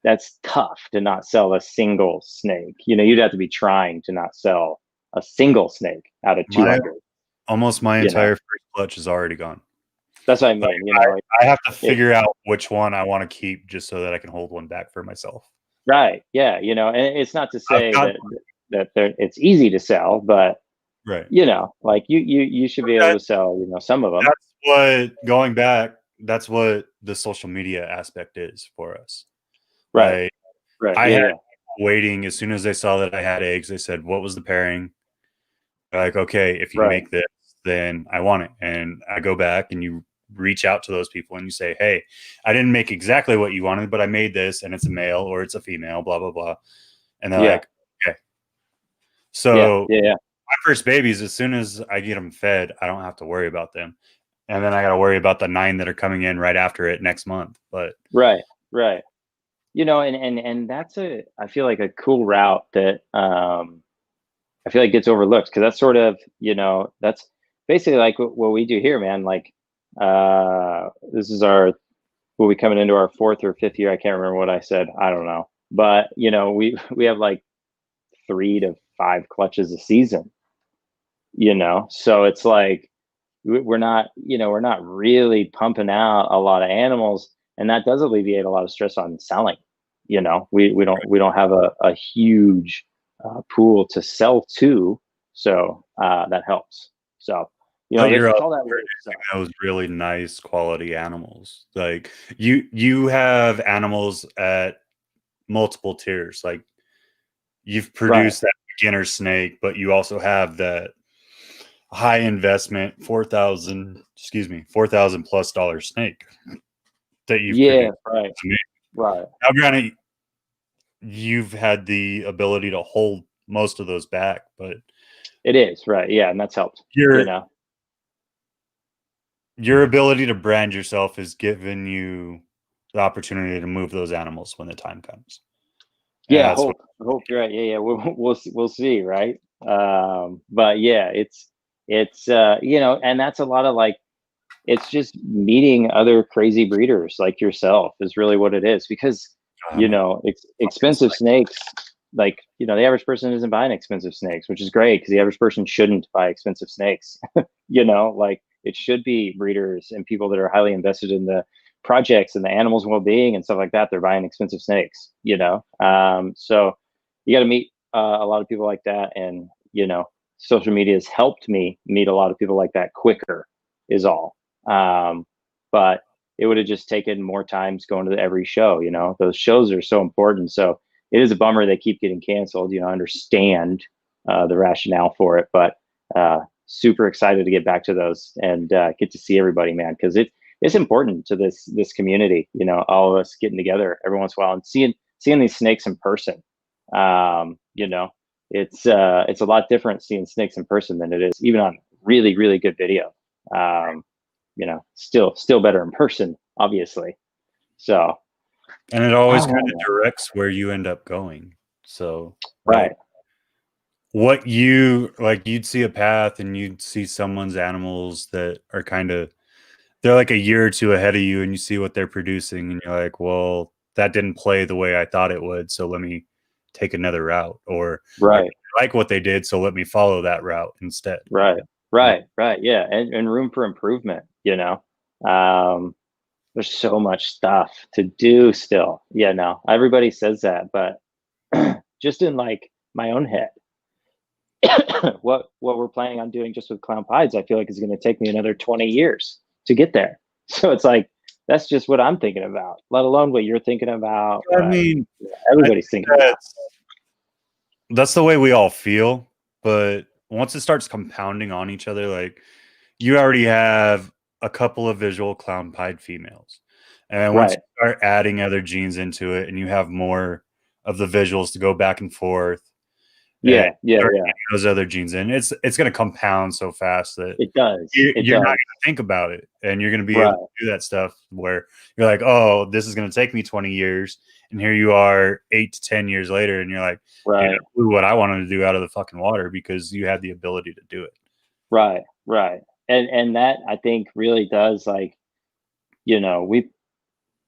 that's tough to not sell a single snake. You'd have to be trying to not sell a single snake out of 200. Almost my You know, entire first clutch is already gone. that's what I Like, mean. I have to It, figure out which one I want to keep just so that I can hold one back for myself. right? Yeah, and it's not to I've say got that it's easy to sell, but right. like you should be able to sell some of them. That's what going back. That's what the social media aspect is for us. Right, Like right. I Yeah, had yeah. waiting as soon as they saw that I had eggs. They said, "What was the pairing?" Like, okay, if you Right. make this, then I want it. And I go back and you reach out to those people and you say, "Hey, I didn't make exactly what you wanted, but I made this, and it's a male or it's a female, blah blah blah." And they're Yeah, like, "Okay." yeah, So yeah, yeah. my first babies, as soon as I get them fed, I don't have to worry about them. And then I got to worry about the 9 that are coming in right after it next month. But Right, right. And that's I feel like a cool route that I feel like gets overlooked, because that's sort of, that's basically like what we do here, man. Like, this is we'll be coming into our 4th or 5th year. I can't remember what I said. I don't know. But, we have like 3 to 5 clutches a season, so it's like, we're not really pumping out a lot of animals, and that does alleviate a lot of stress on selling. We don't have a huge pool to sell to, so that helps. So you're there's also all that weird stuff. producing those really nice quality animals. Like you have animals at multiple tiers. Like you've Right. produced that beginner snake, but you also have that high investment 4,000 plus dollar snake that you've Yeah. produced. Right. Right. Now, granted, you've had the ability to hold most of those back, but It is right. Yeah, and that's helped. You your know. your ability to brand yourself has given you the opportunity to move those animals when the time comes. And Yeah. that's what Hope you're right. Yeah. Yeah. We'll see. Right. But yeah, it's and that's a lot of like, it's just meeting other crazy breeders like yourself is really what it is. Because I'm a fucking expensive snakes, like, the average person isn't buying expensive snakes, which is great, because the average person shouldn't buy expensive snakes. Like, it should be breeders and people that are highly invested in the projects and the animals' well-being and stuff like that. They're buying expensive snakes. So you got to meet a lot of people like that. And social media has helped me meet a lot of people like that quicker, is all. But it would have just taken more times going to every show. Those shows are so important. So it is a bummer they keep getting canceled. I understand the rationale for it, but super excited to get back to those and get to see everybody, man, because it's important to this community. All of us getting together every once in a while and seeing these snakes in person. It's a lot different seeing snakes in person than it is even on really, really good video. Still better in person, obviously. So And it always kind of Oh, directs where you end up going. So, right, like, what you like, you'd see a path and you'd see someone's animals that are kind of, they're like a year or two ahead of you, and you see what they're producing, and you're like, well, that didn't play the way I thought it would. So let me take another route. Or I right, really like what they did. So let me follow that route instead. right, Yeah. right. Yeah, and room for improvement. Um, there's so much stuff to do still. Yeah, no, everybody says that, but just in like my own head, what we're planning on doing just with clown pies, I feel like is going to take me another 20 years to get there. So it's like that's just what I'm thinking about, let alone what you're thinking about, I what mean, I everybody's think thinking about. that's the way we all feel. But once it starts compounding on each other, like, you already have a couple of visual clown pied females. And once Right. you start adding other genes into it and you have more of the visuals to go back and forth and Yeah, yeah, start yeah. getting those other genes in, it's going to compound so fast that It does. It you're not does. going to think about it. And you're going to be able Right, to do that stuff where you're like, oh, this is going to take me 20 years. And here you are 8 to 10 years later. And you're like, dude, I right, blew what I wanted to do out of the fucking water because you had the ability to do it. right, right. And that I think really does like, we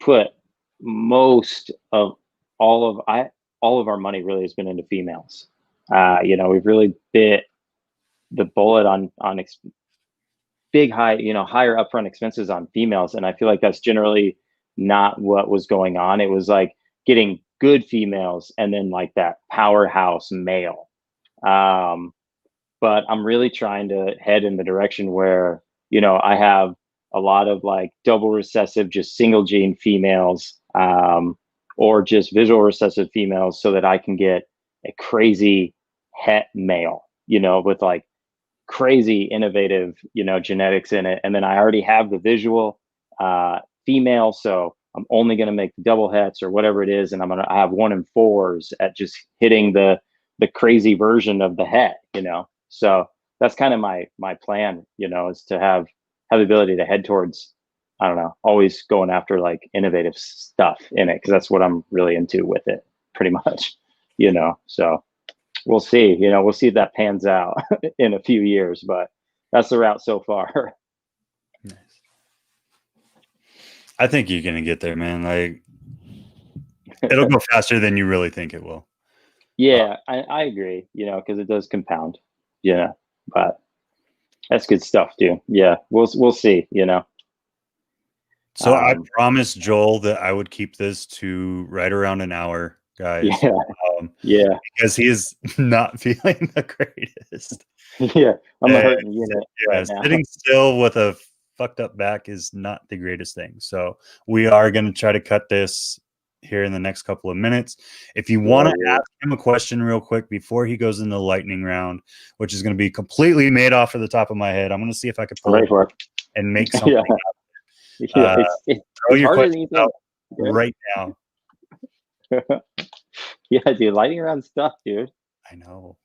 put most of all of our money really has been into females. We've really bit the bullet on big high, higher upfront expenses on females, and I feel like that's generally not what was going on. It was like getting good females and then like that powerhouse male. Um, but I'm really trying to head in the direction where, I have a lot of like double recessive, just single gene females, or just visual recessive females so that I can get a crazy het male, with like crazy innovative, genetics in it. And then I already have the visual female. So I'm only going to make the double hets or whatever it is. And I have 1 in 4s at just hitting the crazy version of the het. So that's kind of my plan, is to have the ability to head towards, I don't know, always going after like innovative stuff in it, because that's what I'm really into with it, pretty much. So we'll see. We'll see if that pans out in a few years, but that's the route so far. Nice. I think you're gonna get there, man. Like, it'll go faster than you really think it will. Yeah, I agree. Because it does compound. But that's good stuff, too. Yeah, we'll see. So I Um, promised Joel that I would keep this to right around an hour, guys, yeah, yeah, because he is not feeling the greatest. yeah. I'm a And hurting unit yeah, right now. sitting still with a fucked up back is not the greatest thing. So we are going to try to cut this here in the next couple of minutes. If you want to Yeah, ask him a question real quick before he goes into the lightning round, which is going to be completely made off of the top of my head, I'm going to see if I could I'm pull ready it for it. and make something. Yeah, yeah. Uh, throw It's your harder than questions you think. out right now. Yeah, dude. Lighting around stuff, dude. I know.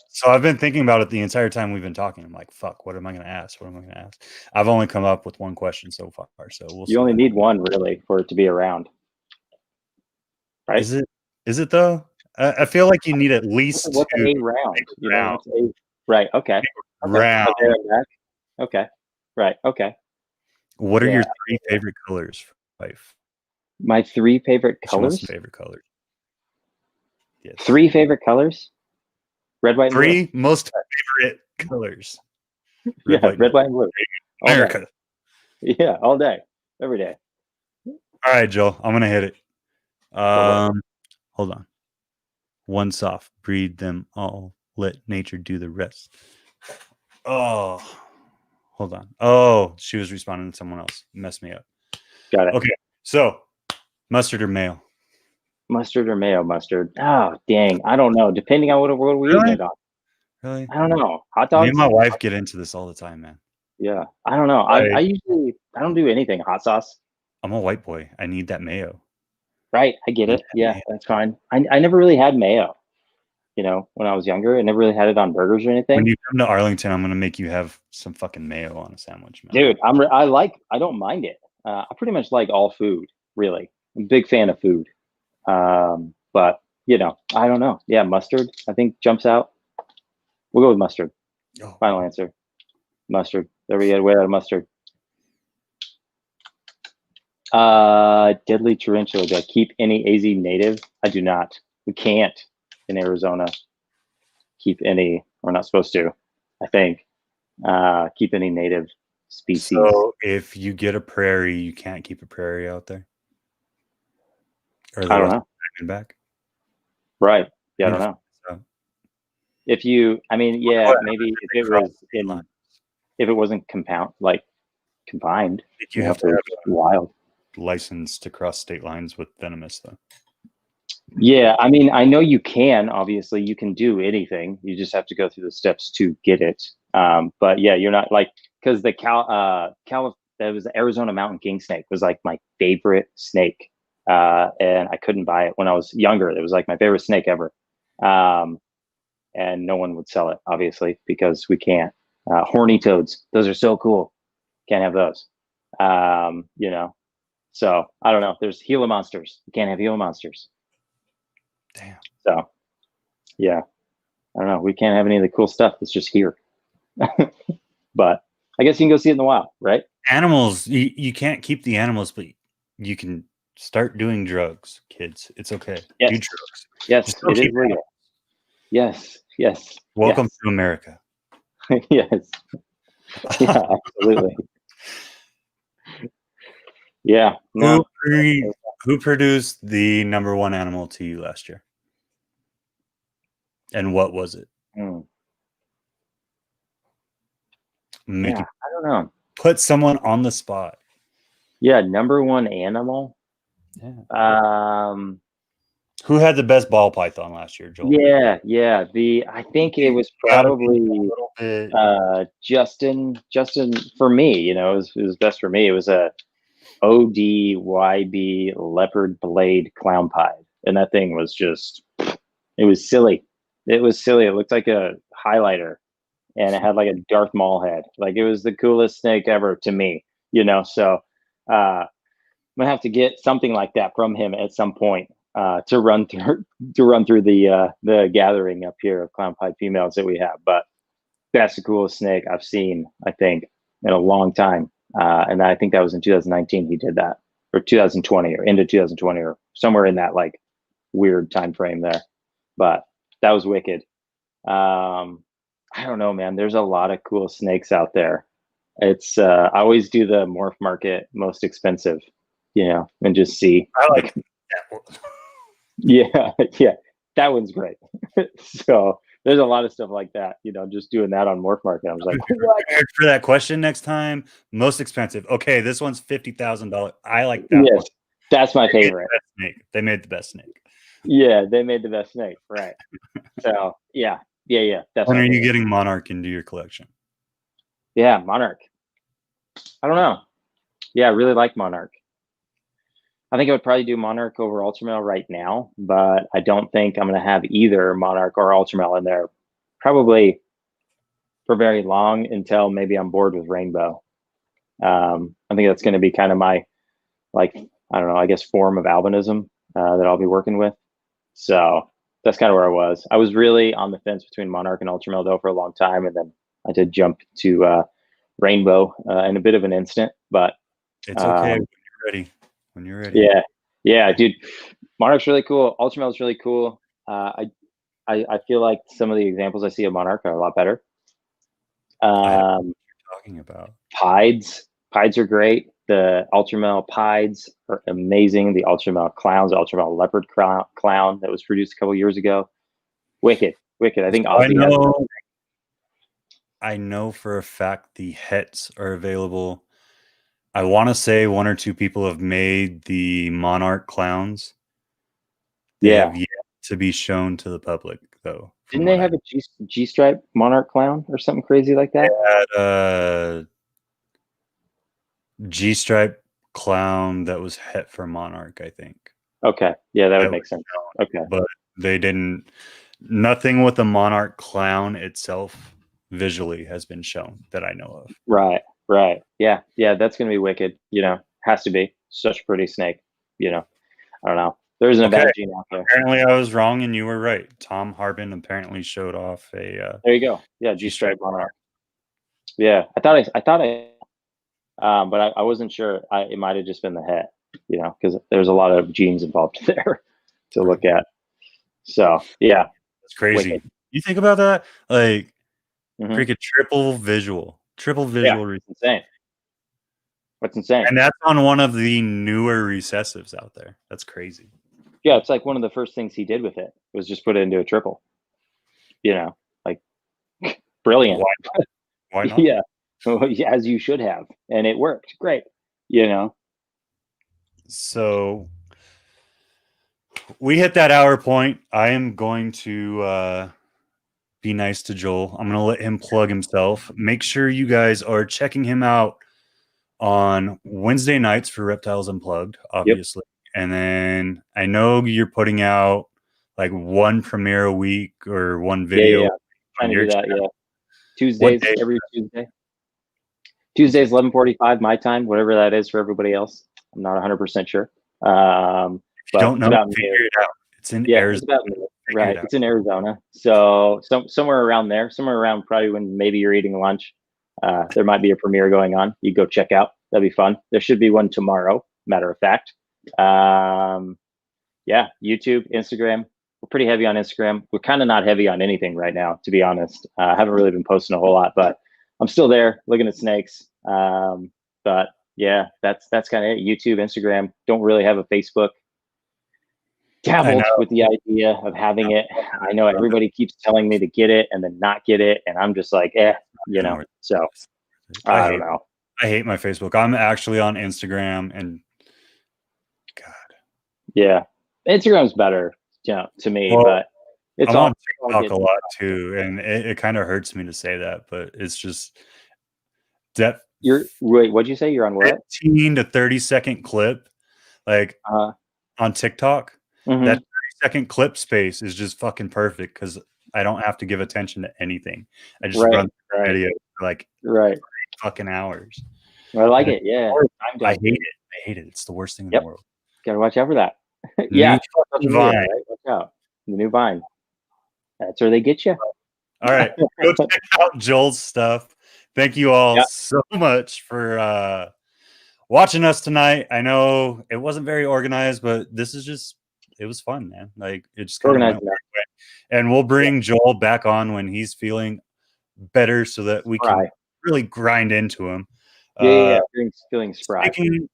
So I've been thinking about it the entire time we've been talking. I'm like, fuck, what am I going to ask? What am I going to ask? I've only come up with one question so far, so we'll You see. only need one really for it to be around, right? Is it? Is it though? I feel like you need at least What's two a round? round. What's a right? Okay. Okay. Round. Like there and back. Okay. Right. Okay. What are your Yeah. 3 favorite colors for life? My 3 favorite She wants some colors. favorite colors. Yes. 3 favorite colors. Red, white, and blue. 3 most favorite colors. Yeah. Red, white, and Red, blue. white, and blue. All day. America. Yeah. All day. Every day. All right, Joel. I'm gonna hit it. Go. Hold on. One soft. Breed them all. Let nature do the rest. Oh, hold on. Oh, she was responding to someone else. Messed me up. Got it. Okay, so mustard or mayo? Mustard or mayo mustard? Oh, dang. I don't know. Depending on what we're eating Really? it on. Really? I don't know. Hot Me and dogs? my wife get into this all the time, man. Yeah. I don't know. I Like, usually I don't do anything hot sauce. I'm a white boy. I need that mayo. Right. I get Need it. that Yeah, mayo. that's fine. I never really had mayo, when I was younger. I never really had it on burgers or When anything. you come to Arlington, I'm gonna make you have some fucking mayo on a sandwich, man. Dude, I don't mind it. I pretty much like all food, really. I'm a big fan of food. But you know, I don't know. Yeah, mustard, I think jumps out. We'll go with mustard. Oh, Final answer. Mustard. There we go. Way out of mustard. Deadly tarantula. Do I keep any AZ native? I do not. We can't in Arizona keep any. We're not supposed to, I think, keep any native species. so if you get a prairie, you can't keep a prairie out there? Or I don't know. Back? Right. Yeah, I don't know. So, If you, I mean, yeah, maybe if it was line. if it wasn't confined, You have to have wild license to cross state lines with venomous, though. Yeah, I mean, I know you can. Obviously, you can do anything. You just have to go through the steps to get it. But yeah, you're not like because the that was the Arizona mountain king snake was like my favorite snake, and I couldn't buy it when I was younger. It was like my favorite snake ever, and no one would sell it, obviously, because we can't. Horny toads, those are so cool. Can't have those. You know, so I don't know. There's Gila monsters. You can't have Gila monsters. Damn. So, yeah, I don't know. We can't have any of the cool stuff that's just here. But I guess you can go see it in the wild, right? Animals, you can't keep the animals, but you can start doing drugs, kids. It's okay. Yes. Do drugs. Yes, it is legal. Yes, yes. Welcome to America. Yes. Yeah, absolutely. Yeah. No. Who produced the #1 animal to you last year? And what was it? Yeah, I don't know. Put someone on the spot. Yeah, #1 animal. Yeah. Who had the best ball python last year, Joel? Yeah. I think it was probably Justin. Justin, for me, you know, it was best for me. It was a ODYB leopard blade clown pied, and that thing was just, it was silly. It was silly. It looked like a highlighter, and it had like a Darth Maul head. Like it was the coolest snake ever to me, you know. So I'm gonna have to get something like that from him at some point to run through the gathering up here of clown pied females that we have. But that's the coolest snake I've seen, I think, in a long time. And I think that was in 2019 he did that, or 2020, or into 2020, or somewhere in that like weird time frame there. But that was wicked. I don't know, man. There's a lot of cool snakes out there. It's I always do the morph market most expensive, you know, and just see. I like that one. Yeah, that one's great. So there's a lot of stuff like that, you know, just doing that on morph market. I was like, what? For that question next time, most expensive. Okay, this one's $50,000. I like that one. That's my favorite. They made the best snake. Yeah, they made the best snake, right? So yeah. That's when are you getting Monarch into your collection? Yeah, Monarch. I don't know. Yeah, I really like Monarch. I think I would probably do Monarch over Ultramel right now, but I don't think I'm going to have either Monarch or Ultramel in there probably for very long, until maybe I'm bored with Rainbow. I think that's going to be kind of my, like, I don't know, I guess form of albinism that I'll be working with. So that's kind of where I was. I was really on the fence between Monarch and Ultramel though for a long time, and then I did jump to Rainbow in a bit of an instant. But it's okay when you're ready. Yeah, dude. Monarch's really cool. Ultramel's really cool. I feel like some of the examples I see of Monarch are a lot better. What you're talking about Pieds are great. The Ultramel Pieds are amazing. The Ultramel Clowns, the Ultramel Leopard Clown that was produced a couple years ago, wicked. I think Ozzy I know for a fact the hets are available. I want to say 1 or 2 people have made the Monarch clowns. They have yet to be shown to the public, though. Didn't they have a G-stripe Monarch clown or something crazy like that? They had a G-stripe clown that was het for Monarch, I think. Okay, yeah, that would make sense. Okay, but they didn't. Nothing with the Monarch clown itself visually has been shown that I know of. Right. Yeah, that's gonna be wicked. You know, has to be such a pretty snake. You know, I don't know. There isn't a bad gene out there. Apparently, I was wrong and you were right. Tom Harbin apparently showed off a. There you go. Yeah, G-stripe monarch. Yeah, I thought but I wasn't sure. It might have just been the head, because there's a lot of genes involved there to look at. So yeah, it's crazy. Wicked. You think about that, like freaking triple visual. Yeah, insane. What's insane? And that's on one of the newer recessives out there. That's crazy. Yeah, it's like one of the first things he did with it was just put it into a triple. Like brilliant. Why not? Yeah, as you should have, and it worked great. So we hit that hour point. I am going to be nice to Joel. I'm going to let him plug himself. Make sure you guys are checking him out on Wednesday nights for Reptiles Unplugged, obviously. Yep. And then I know you're putting out like one premiere a week or one video. Yeah. Trying to do that, yeah. Tuesdays, every Tuesday. Tuesdays, 11:45 my time, whatever that is for everybody else. I'm not 100% sure. But don't know, figure it out. It's in Arizona. It's in Arizona. So somewhere around there, somewhere around probably when maybe you're eating lunch. There might be a premiere going on. You go check out. That'd be fun. There should be one tomorrow, matter of fact. Yeah, YouTube, Instagram. We're pretty heavy on Instagram. We're kind of not heavy on anything right now, to be honest. I haven't really been posting a whole lot, but I'm still there looking at snakes. But yeah, that's kind of it. YouTube, Instagram. Don't really have a Facebook. Dabbled with the idea of having it. I know everybody keeps telling me to get it and then not get it, and I'm just like, So I don't know. I hate my Facebook. I'm actually on Instagram, and God, yeah, Instagram's better, to me. But it's I'm on TikTok a lot too, and it kind of hurts me to say that, but it's just that. What'd you say? You're on what? 15 to 30-second clip, like on TikTok. That 30-second clip space is just fucking perfect because I don't have to give attention to anything. I just run the video for like 3 fucking hours. I like it. Yeah, I hate it. I hate it. It's the worst thing in the world. Gotta watch out for that. Yeah, Vine. Right? Watch out. The new Vine. That's where they get you. All right, go check out Joel's stuff. Thank you all so much for watching us tonight. I know it wasn't very organized, but this is just. It was fun, man. Like it just kind of went away. And we'll bring Joel back on when he's feeling better, so that we can really grind into him. Feeling spry. Speaking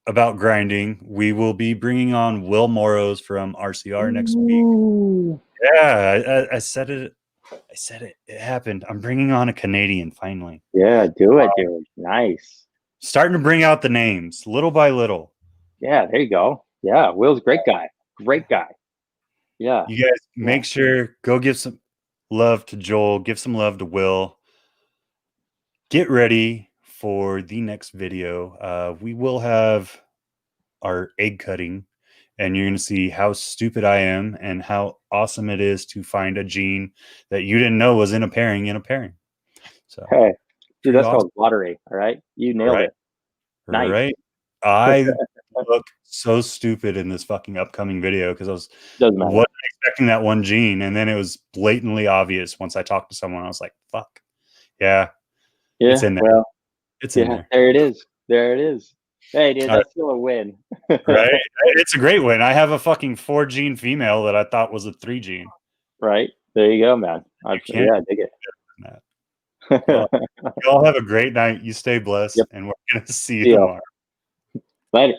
about grinding, we will be bringing on Will Morrows from RCR next week. Yeah, I said it. I said it. It happened. I'm bringing on a Canadian finally. Yeah, do it, dude. Nice. Starting to bring out the names little by little. Yeah, there you go. Yeah, Will's a great guy. Great guy. Yeah. You guys make sure, go give some love to Joel. Give some love to Will. Get ready for the next video. We will have our egg cutting, and you're going to see how stupid I am and how awesome it is to find a gene that you didn't know was in a pairing. So, hey, dude, that's called lottery. All right. You nailed it. Nice. Right. I look so stupid in this fucking upcoming video because I wasn't expecting that one gene, and then it was blatantly obvious once I talked to someone. I was like, "Fuck, yeah, it's in there. Well, it's in there. There it is. There it is. Hey, dude, that's still a win, right? It's a great win. I have a fucking 4 gene female that I thought was a 3 gene. Right there, you go, man. I dig it. Well, y'all have a great night. You stay blessed, and we're gonna see you tomorrow. Later.